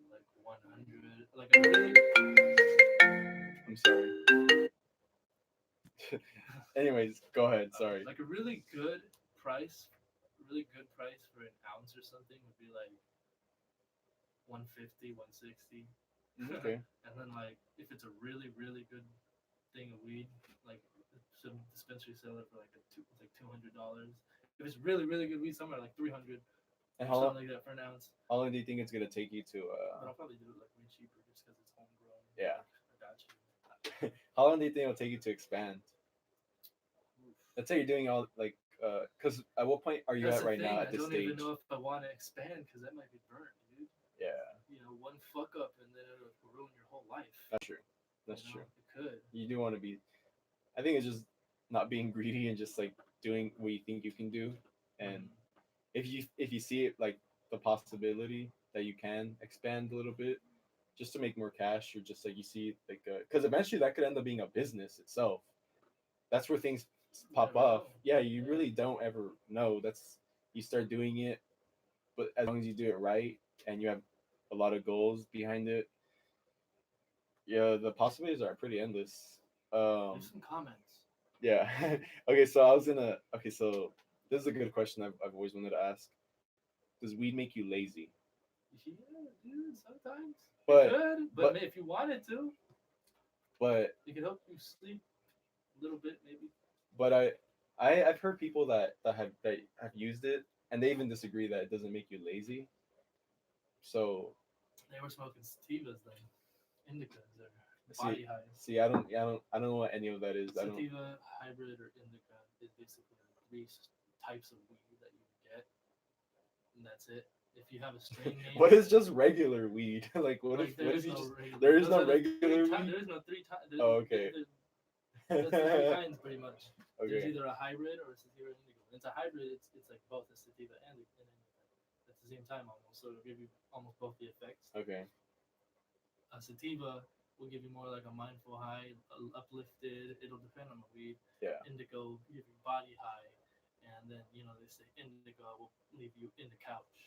like 100, like a really.
I'm sorry. Anyways, go ahead. Sorry.
Like a really good price for an ounce or something would be like 150, 160.
Okay.
And then like if it's a really really good thing of weed, like some dispensary sell it for like $200. If it's really really good weed, somewhere like 300.
And
something like that for an ounce.
How long do you think it's gonna take you to?
But I'll probably do it like way cheaper just because it's homegrown.
Yeah.
I got you.
How long do you think it'll take you to expand? Oof. Let's say you're doing all like, because at what point are you at right now at this stage?
I don't even know if I want to expand because that might be burnt, dude.
Yeah.
One fuck up and then it'll ruin your whole life.
That's true. That's true.
It could.
You do want to be. I think it's just not being greedy and just like doing what you think you can do, and if you see it like the possibility that you can expand a little bit, just to make more cash, or just like you see like because eventually that could end up being a business itself. That's where things pop off. Yeah, you really don't ever know. That's you start doing it, but as long as you do it right and you have a lot of goals behind it, yeah, the possibilities are pretty endless.
There's some comments.
Yeah. Okay, so I was gonna. Okay, so this is a good question I've always wanted to ask. Does weed make you lazy?
Yeah, dude. Sometimes.
But
it could, but if you wanted to,
but
it could help you sleep a little bit, maybe.
but I've heard people that have used it, and they even disagree that it doesn't make you lazy. So
They were smoking sativas then, indicas or
see
body highs.
see I don't know what any of that is. I don't.
Sativa, hybrid, or indica is basically the three types of weed that you get, and that's it. If you have a strain name,
What is just regular weed? Like what
like,
if what if you
no
just
regular,
there is
those
no
are the
regular weed?
there is no three times.
Oh, okay.
That's the three kinds pretty much. There's
Okay.
either a hybrid or a sativa and indica. When it's a hybrid, it's like both a sativa and an indica at the same time almost. So it'll give you almost both the effects.
Okay.
A sativa will give you more like a mindful high, uplifted. It'll depend on the weed.
Yeah.
Indica will give you body high, and then they say indica will leave you in the couch.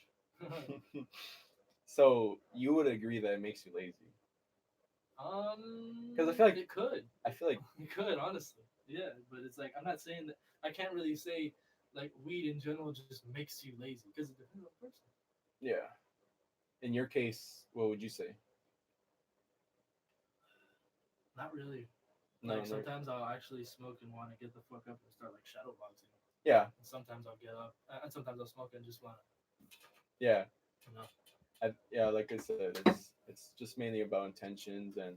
So you would agree that it makes you lazy? Because
It could.
I feel like
It could, honestly. Yeah, but it's like I'm not saying that. I can't really say like weed in general just makes you lazy because it depends on the person.
yeah. In your case, what would you say?
Not really.
No,
Like
no.
sometimes I'll actually smoke and want to get the fuck up and start like shadow boxing.
Yeah.
And sometimes I'll get up, and sometimes I'll smoke and just want to.
Yeah.
You know.
Yeah, like I said, it's just mainly about intentions, and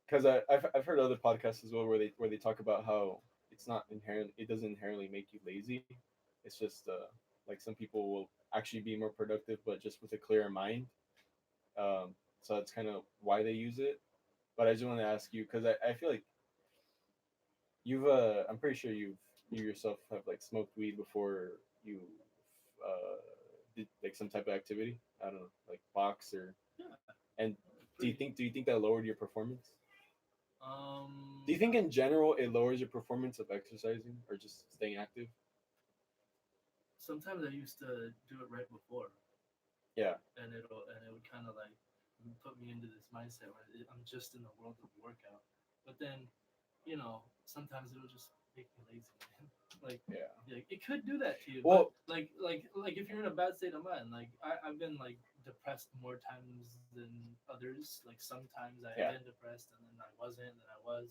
because I've heard other podcasts as well where they talk about how it doesn't inherently make you lazy. It's just like some people will actually be more productive, but just with a clearer mind. So that's kind of why they use it. But I just want to ask you because I feel like I'm pretty sure you yourself have like smoked weed before you did like some type of activity. I don't know, like box or.
Yeah.
And do you think that lowered your performance? Do you
Um.
think in general it lowers your performance of exercising or just staying active?
Sometimes I used to do it right before.
Yeah.
And it would kind of like put me into this mindset where I'm just in the world of workout. But then, sometimes it'll just make me lazy, man.
Yeah.
Like it could do that to you.
Well,
but like if you're in a bad state of mind, like I've been like depressed more times than others. Like sometimes I have been depressed and then I wasn't, and then I was,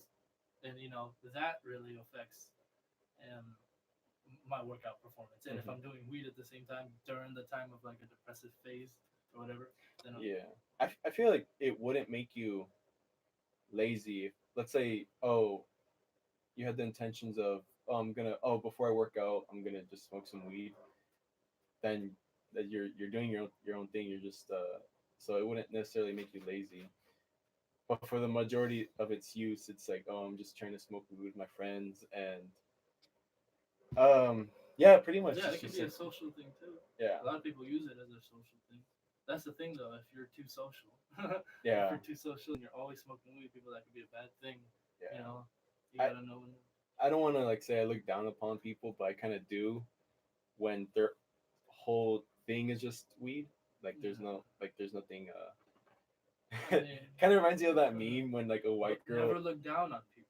and that really affects um my workout performance. And if I'm doing weed at the same time during the time of like a depressive phase or whatever, then
yeah, I feel like it wouldn't make you lazy if, let's say, oh, you had the intentions of, oh, before I work out, I'm gonna just smoke some weed. Then that you're doing your own thing. You're just so it wouldn't necessarily make you lazy. But for the majority of its use, it's like, oh, I'm just trying to smoke weed with my friends, and yeah, pretty much.
Yeah,
It's
it could
just
be a
like,
social thing too.
yeah,
A lot of people use it as a social thing. That's the thing though. If you're too social,
yeah,
if you're too social and you're always smoking weed, people, that could be a bad thing.
yeah.
You gotta know when.
I don't want to like say I look down upon people, but I kind of do when their whole thing is just weed. Like there's nothing.
I mean,
Kind of reminds me of that meme when like a white girl.
Never look down on people.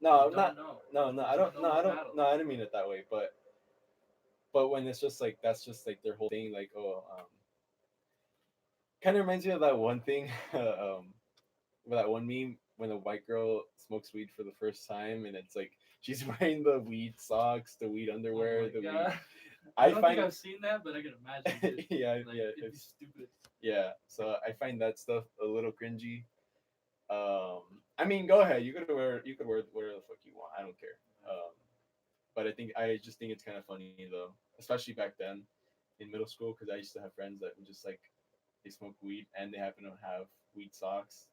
No,
You
not.
don't know.
No, I don't. No, I don't. No, I didn't mean it that way. But when it's just like that's just like their whole thing. Like, oh, kind of reminds me of that one thing. That one meme when a white girl smokes weed for the first time, and it's like she's wearing the weed socks, the weed underwear,
Oh
the
God.
weed.
I don't think I've seen that, but I can imagine.
Yeah,
it'd be stupid.
Yeah, so I find that stuff a little cringy. I mean, go ahead. You could wear whatever the fuck you want. I don't care. But I just think it's kind of funny though, especially back then. in middle school because I used to have friends that would just like they smoke weed and they happen to have weed socks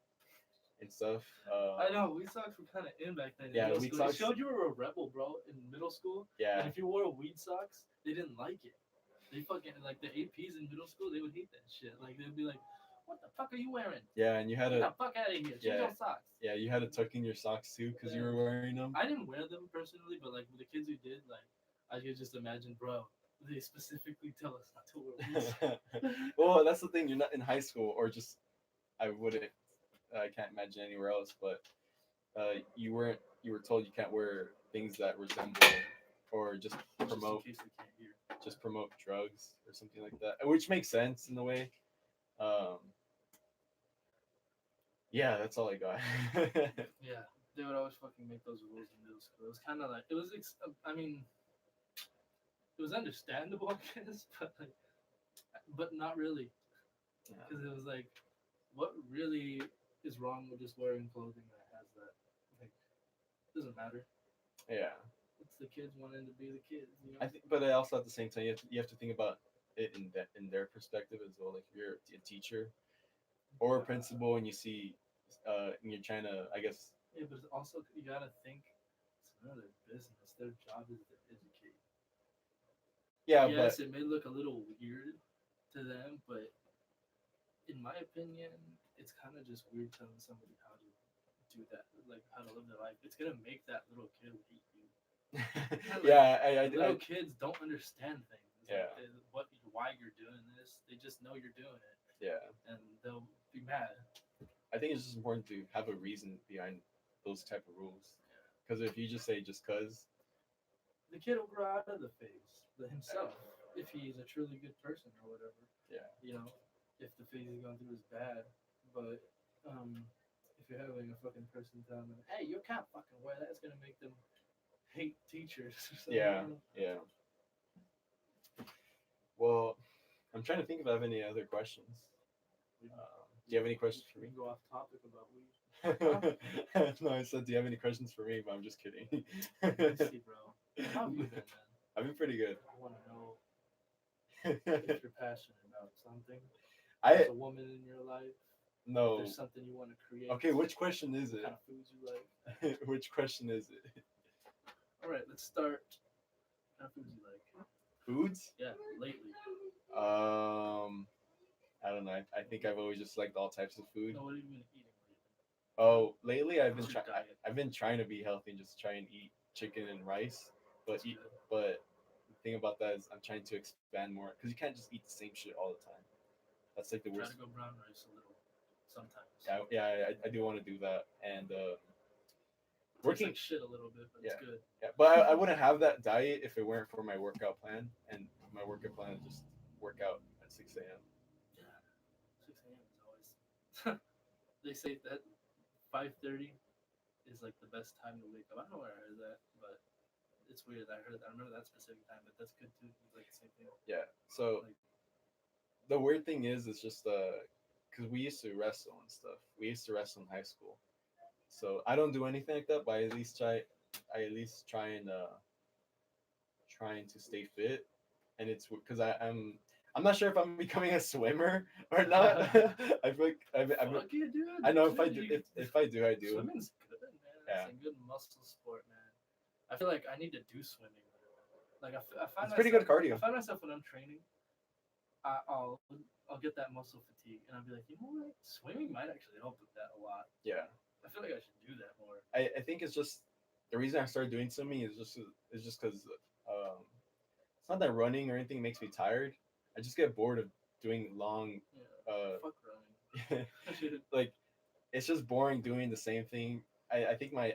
and stuff.
I know weed socks were kind of in back then. In
Yeah,
middle
weed
school.
socks.
It showed you were a rebel, bro, in middle school.
Yeah.
And if you wore weed socks, they didn't like it. They fucking like the APs in middle school. They would hate that shit. Like they'd be like, "What the fuck are you wearing?
Yeah, and you had
Get
to.
the fuck out of here! Change
Yeah.
your socks."
Yeah, you had to tuck in your socks too because you were wearing them.
I didn't wear them personally, but like the kids who did, like I could just imagine, bro. They specifically tell us not to wear weed socks.
Well, that's the thing. You're not in high school, or just I wouldn't. I can't imagine anywhere else, but you weren't. You were told you can't wear things that resemble or just promote.
Just in case they can't hear.
Just promote drugs or something like that, which makes sense in a way. Um, yeah, that's all I got.
Yeah, they would always fucking make those rules in middle school. It was kind of like it was. I mean, it was understandable, I guess, but not really, because it was like, what really is wrong with just wearing clothing that has that? Like, doesn't matter.
Yeah.
It's the kids wanting to be the kids. You know?
I think, but I also at the same time you have to think about it in their perspective as well. Like if you're a teacher or a principal and you see, and you're trying to, I guess.
Yeah, but also you gotta think it's none of their business. Their job is to educate.
Yeah,
yes,
but
it may look a little weird to them, but in my opinion, it's kind of just weird telling somebody how to do that, like how to live their life. It's gonna make that little kid hate you.
Yeah,
little kids don't understand things.
Yeah.
Like, why you're doing this? They just know you're doing it.
Yeah.
And they'll be mad.
I think it's just important to have a reason behind those type of rules. Because if you just say just cause,
the kid will grow out of the phase himself if he's a truly good person or whatever.
Yeah.
You know, if the phase he's going through is bad, but if you're having a fucking person telling them, "Hey, you can't fucking wear that," it's gonna make them hate teachers. Or something.
Yeah. Well, I'm trying to think if I have any other questions. Do you have any questions for me?
We can go off topic about weed.
No, I said, do you have any questions for me? But I'm just kidding.
Let's see, bro. How have you been, man?
I've been pretty good.
I want to know if you're passionate about something.
There's
a woman in your life.
No.
There's something you want to create.
Okay, which question is it?
What kind of foods you like?
Which question is it?
All right, let's start. What kind of foods you like?
Foods?
Yeah, lately.
I don't know. I think I've always just liked all types of food.
No, what have you been eating lately?
Oh, lately I've been
What's your diet?
I've been trying to be healthy and just try and eat chicken and rice. But
That's good.
but the thing about that is I'm trying to expand more because you can't just eat the same shit all the time. That's like the
Try
worst.
to go brown rice a little sometimes.
I do want to do that and
Working like shit a little bit, but it's good.
Yeah, but I wouldn't have that diet if it weren't for my workout plan, and my workout plan is just work out at 6 a.m.
Yeah, 6 a.m. is always. They say that 5:30 is like the best time to wake up. I don't know where I heard that, but it's weird. I remember that specific time, but that's good too. It's like the same thing.
Yeah. So the weird thing is, it's just because we used to wrestle and stuff. We used to wrestle in high school. So I don't do anything like that, but I at least try and trying to stay fit. And it's because I'm not sure if I'm becoming a swimmer or not. I feel like
Fuck you, dude.
I know if I do, if I do, I do.
Swimming's good, man.
Yeah.
It's a good muscle sport, man. I feel like I need to do swimming. Like I find
it's pretty good cardio.
I find myself when I'm training, I'll get that muscle fatigue, and I'll be like, you know what? Swimming might actually help with that a lot.
Yeah.
I feel like I should do that more.
I think it's just the reason I started doing swimming is just because it's not that running or anything makes me tired. I just get bored of doing long.
Fuck running.
Like it's just boring doing the same thing. I think I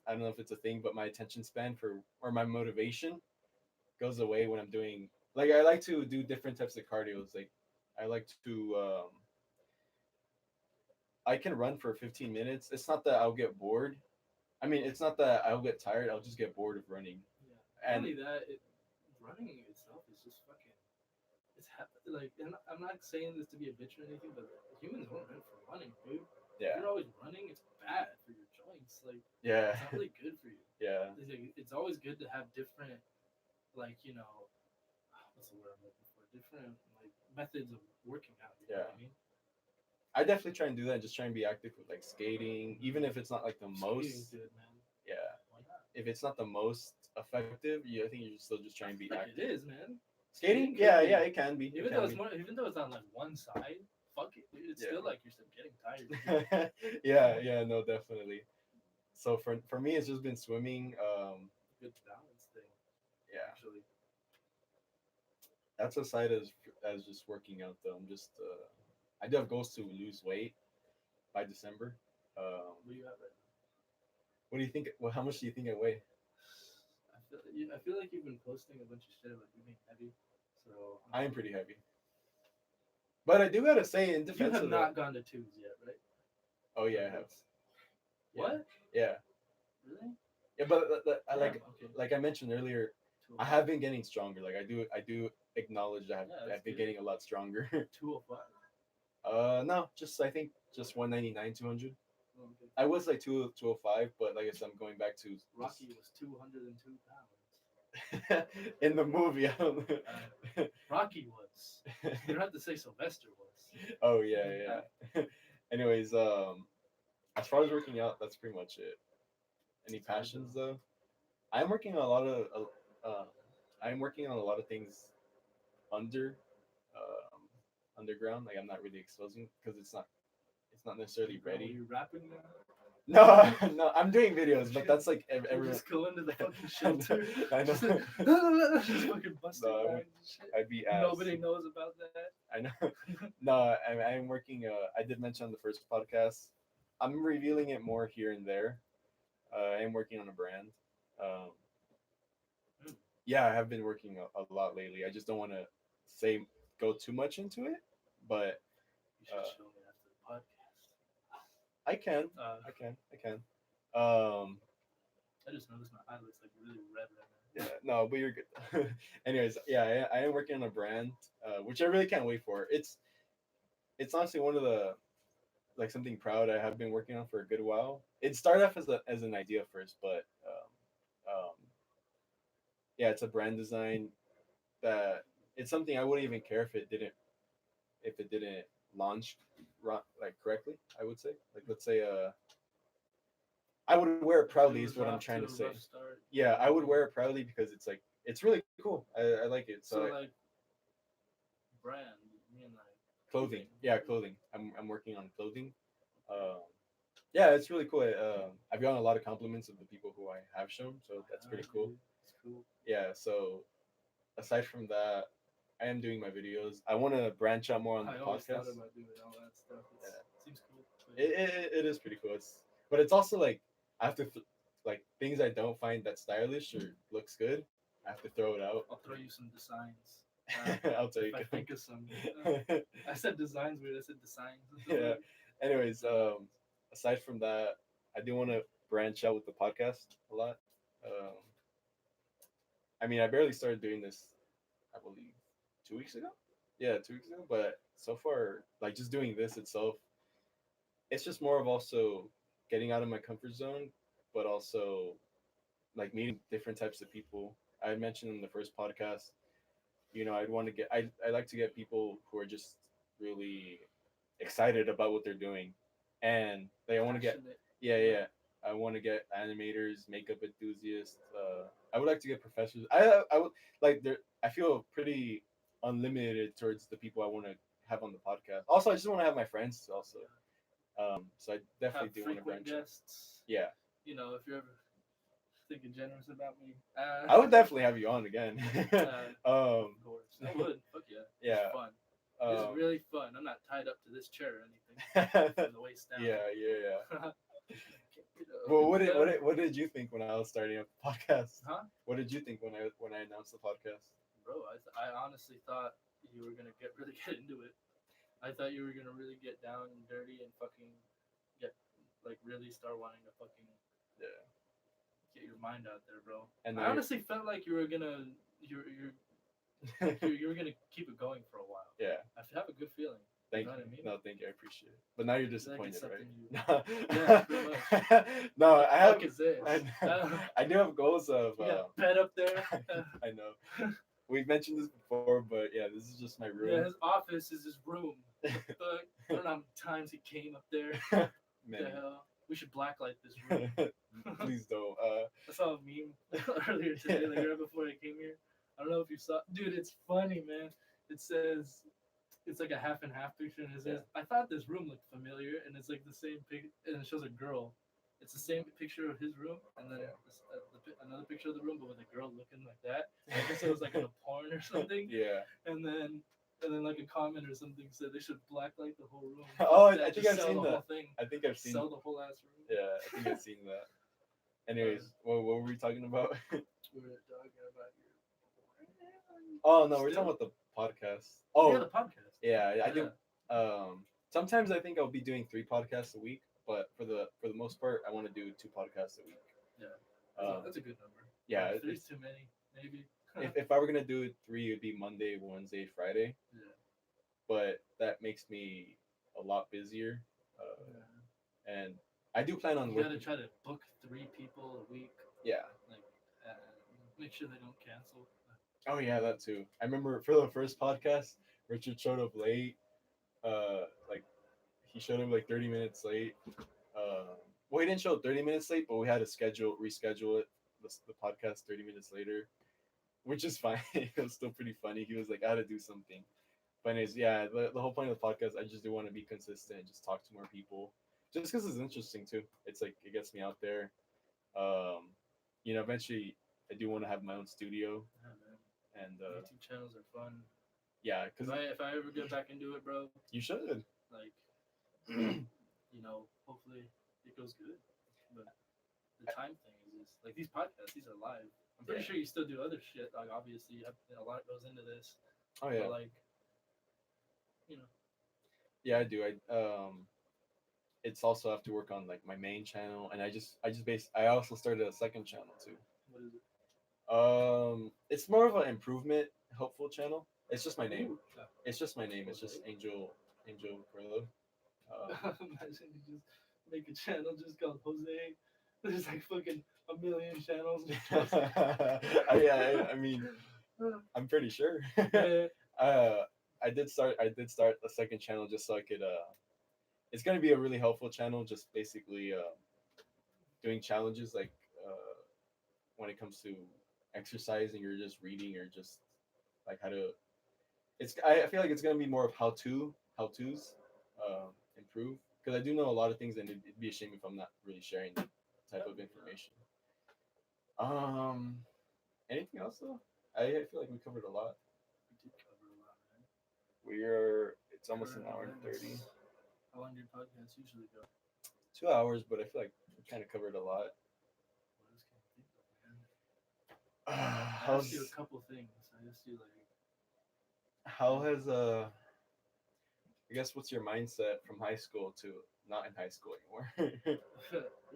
don't know if it's a thing, but my attention span or my motivation goes away when I'm doing I like to do different types of cardios. Like I like to I can run for 15 minutes. It's not that I'll get bored. I mean, it's not that I'll get tired. I'll just get bored of running.
Yeah. Only that running itself is just fucking. It's like, and I'm not saying this to be a bitch or anything, but humans weren't meant for running, dude.
Yeah.
If you're always running, it's bad for your joints. Like,
yeah,
it's not really good for you.
Yeah.
It's always good to have different, what's the word I'm looking for? Different like methods of working out. You
Yeah.
know what I mean?
I definitely try and do that. Just try and be active with like skating, even if it's not like the most.
Skating's good, man.
Yeah.
Why not?
If it's not the most effective, I think you should still just try and be
Like
active.
it is, man.
Skating,
Skating
yeah,
can be.
yeah, it can be.
Even though it's more, even though it's on like one side, fuck it, dude. It's
Yeah.
still like you're still getting tired.
Yeah, yeah, no, definitely. So for me, it's just been swimming.
Good balance thing,
Yeah,
actually.
that's aside as just working out though. I'm just I do have goals to lose weight by December.
What do you have right
What do you think? Well, how much do you think I weigh?
now? I feel like you've been posting a bunch of shit about you being heavy, so
I am pretty heavy, but I do gotta say in
you
defense
have
of
not gone to twos yet, right?
Oh yeah, I have.
What?
Yeah,
Really?
yeah, but I
Damn, okay.
like I mentioned earlier, I
205.
have been getting stronger. Like I do acknowledge that
Yeah,
I've
that's
been
good.
getting a lot stronger.
205.
No, just I think just 199, 200.
Oh, okay.
I was like 205, but like I said, I'm going back to
Rocky was 202 pounds.
in the movie. I don't
Rocky was. You don't have to say Sylvester was.
Oh yeah, yeah. Anyways, as far as working out, that's pretty much it. Any passions though? I'm working on a lot of I'm working on a lot of things under underground. Like I'm not really exposing because it's not necessarily
Are
ready.
you rapping now?
No, no, I'm doing videos, but that's like
You
everyone.
just go into the fucking shelter.
I know.
Just, just fucking busting
No,
lines and shit.
I'd be ass.
Nobody knows about that.
I know. No, I'm working. I did mention on the first podcast. I'm revealing it more here and there. I am working on a brand. Um, yeah, I have been working a lot lately. I just don't want to say go too much into it, but
You should show me after the podcast.
I can. I can. I can.
I just noticed my eyelids like really red right
Yeah, no, but you're good. Anyways, yeah, I am working on a brand, which I really can't wait for. It's honestly one of the like something proud I have been working on for a good while. It started off as an idea first, but yeah, it's a brand design that it's something I wouldn't even care if it didn't launch like correctly. I would say like let's say I would wear it proudly is what I'm trying to say. Yeah, I would wear it proudly because it's like it's really cool. I like it.
So like brand, you mean like
clothing? Yeah, clothing. I'm working on clothing. Yeah, it's really cool. I've gotten a lot of compliments of the people who I have shown, so that's pretty cool.
It's cool.
Yeah. So aside from that, I am doing my videos. I want to branch out more on the
I always
podcast.
thought about doing all that stuff. It seems cool.
It is pretty cool. But it's also like I have to like things I don't find that stylish or looks good. I have to throw it out.
I'll throw you some designs.
I'll take
if I
it.
think of some. I said designs weird. I said designs.
Yeah. Anyways, aside from that, I do want to branch out with the podcast a lot. I mean, I barely started doing this, I believe, 2 weeks ago. Yeah, 2 weeks ago. But so far, like just doing this itself, it's just more of also getting out of my comfort zone, but also like meeting different types of people. I mentioned in the first podcast, I'd want to I like to get people who are just really excited about what they're doing, and I want to get yeah. I want to get animators, makeup enthusiasts. I would like to get professors. I would like there. I feel pretty unlimited towards the people I want to have on the podcast. Also, I just want to have my friends also. So I definitely do want to branch out. Yeah.
If you're ever thinking generous about me,
I would definitely have you on again.
Of course, I would. Fuck yeah.
Yeah.
It's fun. It's really fun. I'm not tied up to this chair or anything. From the waist down.
Yeah. Well, what did you think when I was starting up the podcast?
Huh?
What did you think when I announced the podcast?
Bro, I honestly thought you were gonna really get into it. I thought you were gonna really get down and dirty and fucking get like really start wanting to fucking get your mind out there, bro. And I honestly felt like you were gonna you were gonna keep it going for a while.
Yeah.
I have a good feeling.
Thank you.
Know what I mean?
No, thank you. I appreciate it. But now you're disappointed, right?
Yeah, pretty much.
No, I have.
Fuck is this?
I do have goals of.
You got pet up there.
I know. we've mentioned this before, but yeah, this is just my room.
Yeah, his office is his room. What the fuck? I don't know how many times he came up there. What the hell? We should blacklight this room.
Please don't.
I saw a meme earlier today, like right before I came here. I don't know if you saw, dude. It's funny, man. It says it's like a half and half picture, and it says, "I thought this room looked familiar," and it's like the same pic, and it shows a girl. It's the same picture of his room, and then another picture of the room, but with a girl looking like that. I guess it was like in a porn or something.
Yeah.
And then like a comment or something said they should blacklight the whole room.
Oh,
I
think I've seen that.
Whole thing.
I think I've seen.
Sell the whole ass room.
Yeah, I think I've seen that. Anyways, what were we talking about?
We were talking about your.
Oh no, we're talking about the podcast. Oh
yeah, the podcast.
Yeah, I do. Sometimes I think I'll be doing 3 podcasts a week, but for the most part, I want to do 2 podcasts a week.
Yeah, that's a good number.
Yeah,
3's too many, maybe.
if I were gonna do 3, it'd be Monday, Wednesday, Friday.
Yeah.
But that makes me a lot busier, and I do plan on.
You gotta try to book 3 people a week.
Yeah.
Like, make sure they don't cancel.
Oh yeah, that too. I remember for the first podcast, Richard showed up late. Like he showed up like 30 minutes late. Well, he didn't show up 30 minutes late, but we had to reschedule it, the podcast 30 minutes later, which is fine. It was still pretty funny. He was like, I had to do something. But anyways, yeah, the whole point of the podcast, I just do want to be consistent and just talk to more people, just because it's interesting too. It's like it gets me out there. Eventually, I do want to have my own studio.
Yeah, and YouTube channels are fun.
Yeah, because
if I ever get back into it, bro,
you should.
Like, hopefully it goes good. But the time thing is just like these podcasts; these are live. I'm pretty sure you still do other shit. Like, obviously, a lot goes into this.
Oh yeah.
But, like,
Yeah, I do. It's also I have to work on like my main channel, and I also started a second channel too.
What is it?
It's more of an improvement, helpful channel. It's just my name.
Ooh.
It's just my name. It's just Angel Carlo.
Imagine you just make a channel just called Jose. There's like fucking a million channels.
I mean, I'm pretty sure. I did start a second channel just so I could. It's gonna be a really helpful channel, just basically doing challenges like when it comes to exercising or just reading or just like how to. I feel like it's gonna be more of how to's improve, because I do know a lot of things, and it'd be a shame if I'm not really sharing that type of information. Anything else though? I feel like we covered a lot.
We did cover a lot, man.
It's almost an hour and 30.
How long do your podcasts usually go?
2 hours, but I feel like we kind of covered a lot.
What else can you think of, man? I asked you a couple things. I asked you like,
how has I guess what's your mindset from high school to not in high school anymore?
Did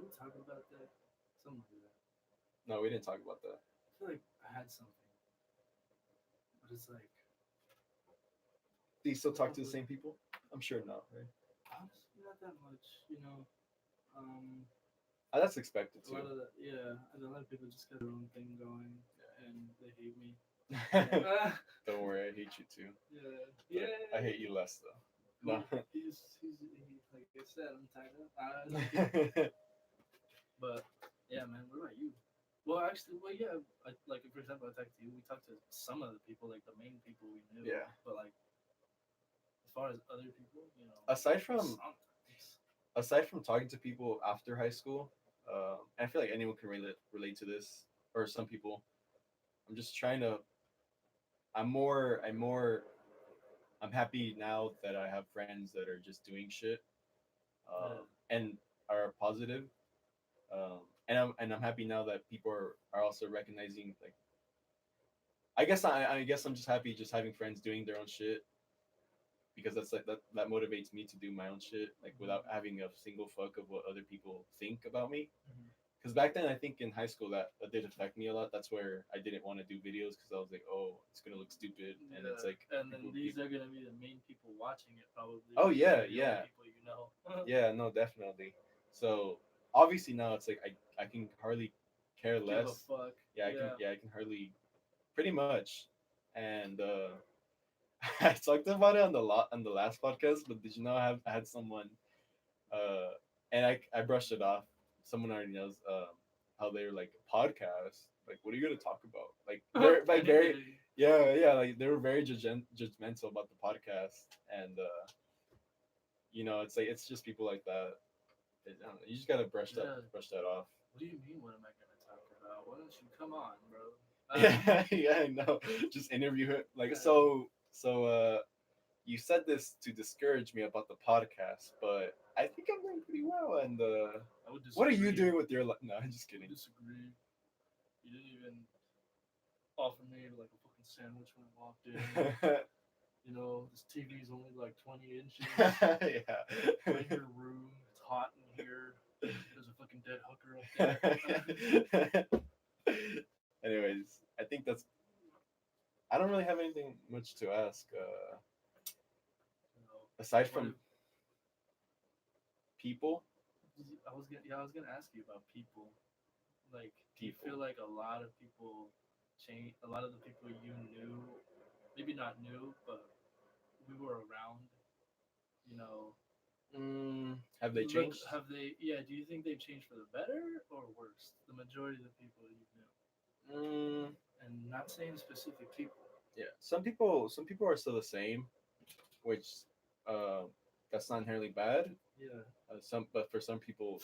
we talk about that? Something like that.
No, we didn't talk about that.
I feel like I had something, but it's like.
Do you still talk to the same people? I'm sure not, right?
Honestly, not that much,
That's expected too.
A lot of people just got their own thing going, and they hate me.
Don't worry, I hate you too.
Yeah.
I hate you less though. No.
He's like I said, I'm tied up. But yeah, man. What about you? Well, actually, like for example, I talked to you. We talked to some of the people, like the main people we knew.
Yeah.
But like, as far as other people,
aside from talking to people after high school, I feel like anyone can relate to this, or some people. I'm just trying to. I'm happy now that I have friends that are just doing shit, and are positive. And I'm happy now that people are also recognizing, like. I guess I'm just happy just having friends doing their own shit, because that's like that motivates me to do my own shit, like without having a single fuck of what other people think about me. Because back then, I think in high school that did affect me a lot. That's where I didn't want to do videos, because I was like, oh, it's gonna look stupid, and it's like.
And then these are gonna be the main people watching it, probably.
Oh yeah.
People
Yeah, no, definitely. So obviously now it's like I can hardly care less.
Give a fuck.
I can hardly, pretty much, and I talked about it on the last podcast. But did you know I had someone uh, and I brushed it off. Someone already knows how they're like podcast. Like, what are you gonna talk about? Like, they're like very yeah, like they were very judgmental about the podcast, and it's like it's just people like that. I don't know, you just gotta brush that off.
What do you mean? What am I gonna talk about? Why don't you come on, bro?
Yeah, I know. Just interview it. Like, so you said this to discourage me about the podcast, but I think I'm doing pretty well. And
I would
what are you doing with your life? No, I'm just kidding.
I disagree. You didn't even offer me like a fucking sandwich when I walked in. You know, this TV is only like 20 inches.
Yeah.
In your room, it's hot in here. There's a fucking dead hooker up there.
Anyways, I think that's. I don't really have anything much to ask. Aside from people.
I was gonna ask you about people. Like, do you feel like a lot of people change? A lot of the people you knew, maybe not new, but we were around. You know.
Have they changed?
Have they? Yeah. Do you think they've changed for the better or worse? The majority of the people you knew. And not saying specific people.
Yeah, some people are still the same, which that's not inherently bad.
Yeah.
But for some people,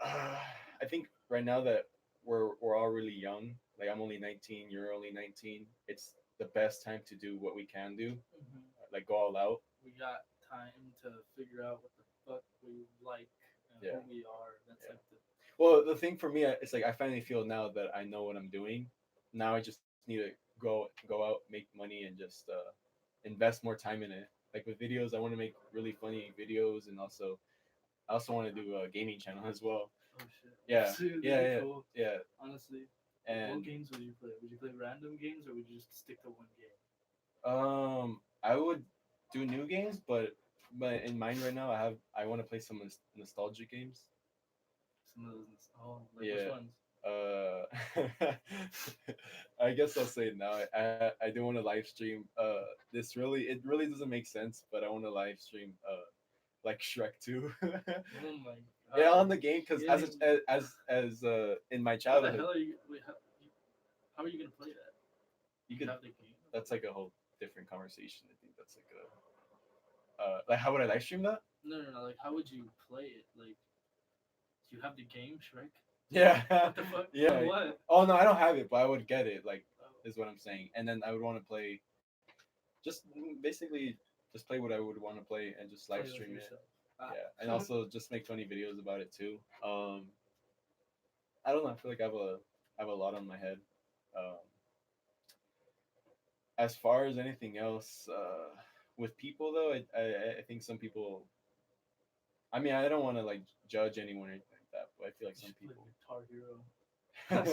I think right now that we're all really young. Like, I'm only 19, you're only 19. It's the best time to do what we can do. Mm-hmm. Like, go all out.
We got time to figure out what the fuck we like and who we are. That's like
well, the thing for me, it's like I finally feel now that I know what I'm doing. Now I just need to go out, make money, and just invest more time in it. Like with videos, I want to make really funny videos, and I also want to do a gaming channel as well.
Oh shit!
Yeah,
yeah, cool.
Yeah.
Honestly,
and
what games would you play? Would you play random games, or would you just stick to one
game? I would do new games, but in mind right now, I want to play some nostalgic games.
Some of those, which ones?
I guess I'll say it now. I do want to live stream. It really doesn't make sense, but I want to live stream. Like Shrek 2.
Oh my god.
Yeah, on the game, because as in my childhood.
How the hell are you? Wait, how are you gonna play that?
You could have the game. That's like a whole different conversation. I think that's like a. Like, how would I live stream that?
No. Like, how would you play it? Like, do you have the game Shrek?
Yeah.
What the fuck?
Yeah.
What?
Oh no, I don't have it, but I would get it. Like, is what I'm saying. And then I would want to play. Just basically, just play what I would want to play and just live stream it. Yeah, and also just make funny videos about it too. I don't know. I feel like I have a lot on my head. As far as anything else, with people though, I think some people. I mean, I don't want to like judge anyone or anything like that, but I feel like some people.
Guitar Hero.
I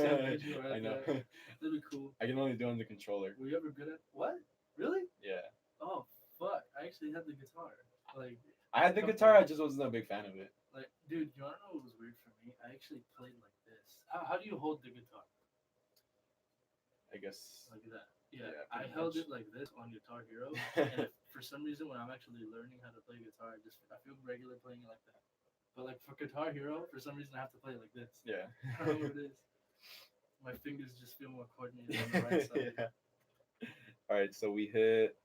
know.
That'd be cool.
I can only do it on the controller.
Were you ever good at what? Really?
Yeah.
Oh fuck! I actually had the guitar. Like.
I had the guitar. I just wasn't a big fan of it.
Like, dude, you wanna know what was weird for me? I actually played like this. How do you hold the guitar?
I guess
like that. Yeah, I held it like this on Guitar Hero, and for some reason, when I'm actually learning how to play guitar, I feel regular playing it like that. But like for Guitar Hero, for some reason, I have to play it like this.
Yeah.
I don't know what it is. My fingers just feel more coordinated on the right side.
Yeah. All right, so we hit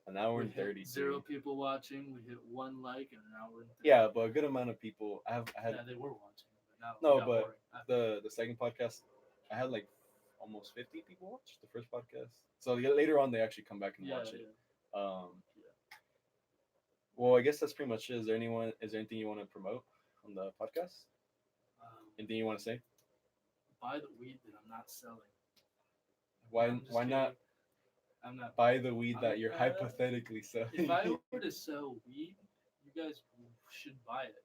an hour and 30.
0 people watching. We hit 1 like and an hour and 30.
Yeah, but a good amount of people. I had.
Yeah, they were watching, but now.
No, but the second podcast, I had like almost 50 people watch the first podcast. So later on, they actually come back and watch it. Well, I guess that's pretty much it. Is there anything you want to promote on the podcast? Anything you want to say?
Buy the weed that I'm not selling.
Why not?
I'm not.
Buy the weed that you're hypothetically selling.
If I were to sell weed, you guys should buy
it.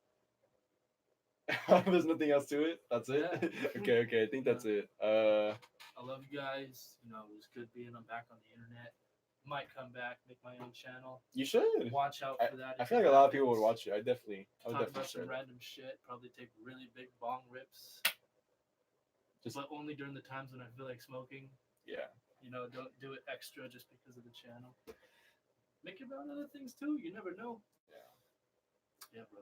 There's nothing else to it. That's it. Yeah. Okay. I think that's it.
I love you guys. You know, it was good being back on the internet. Might come back, make my own channel.
You should
watch out for that.
I feel like a lot of people would watch it. I would definitely
talk about some random shit. Probably take really big bong rips. But only during the times when I feel like smoking.
Yeah.
don't do it extra just because of the channel. Make it about other things too. You never know. Yeah, bro.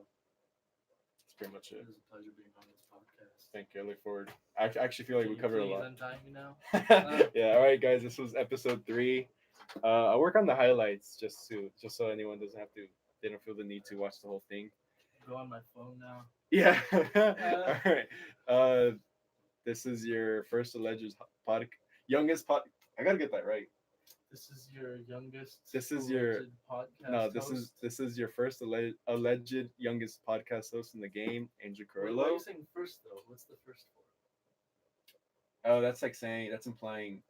That's pretty much it.
It was a pleasure being on this podcast.
Thank you. I look forward. I actually feel like we covered a lot.
Untie me now.
Yeah. All right, guys. This was episode 3. I'll work on the highlights just so anyone they don't feel the need to watch the whole thing.
Go on my phone now.
Yeah. All right. This is your first youngest pod. I gotta get that right.
This is your youngest.
This is your
podcast.
No, this is your first alleged youngest podcast host in the game, Angel Carrillo.
Why are you saying first though? What's the first for?
Oh, that's implying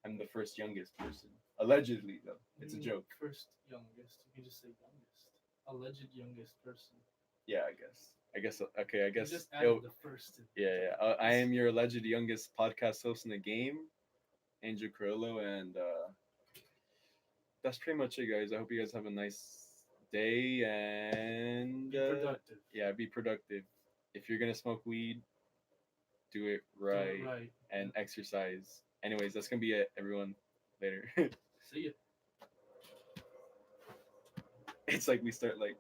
I'm the first youngest person. Allegedly, though, it's a joke.
First youngest. You can just say youngest. Alleged youngest person.
Yeah, I guess. Okay, I guess.
You just added the first.
Yeah. I am your alleged youngest podcast host in the game, Angel Carrillo, and that's pretty much it, guys. I hope you guys have a nice day and
be productive.
Yeah, be productive. If you're gonna smoke weed, do it right. And exercise. Anyways, that's gonna be it, everyone. Later.
See ya.
It's like we start like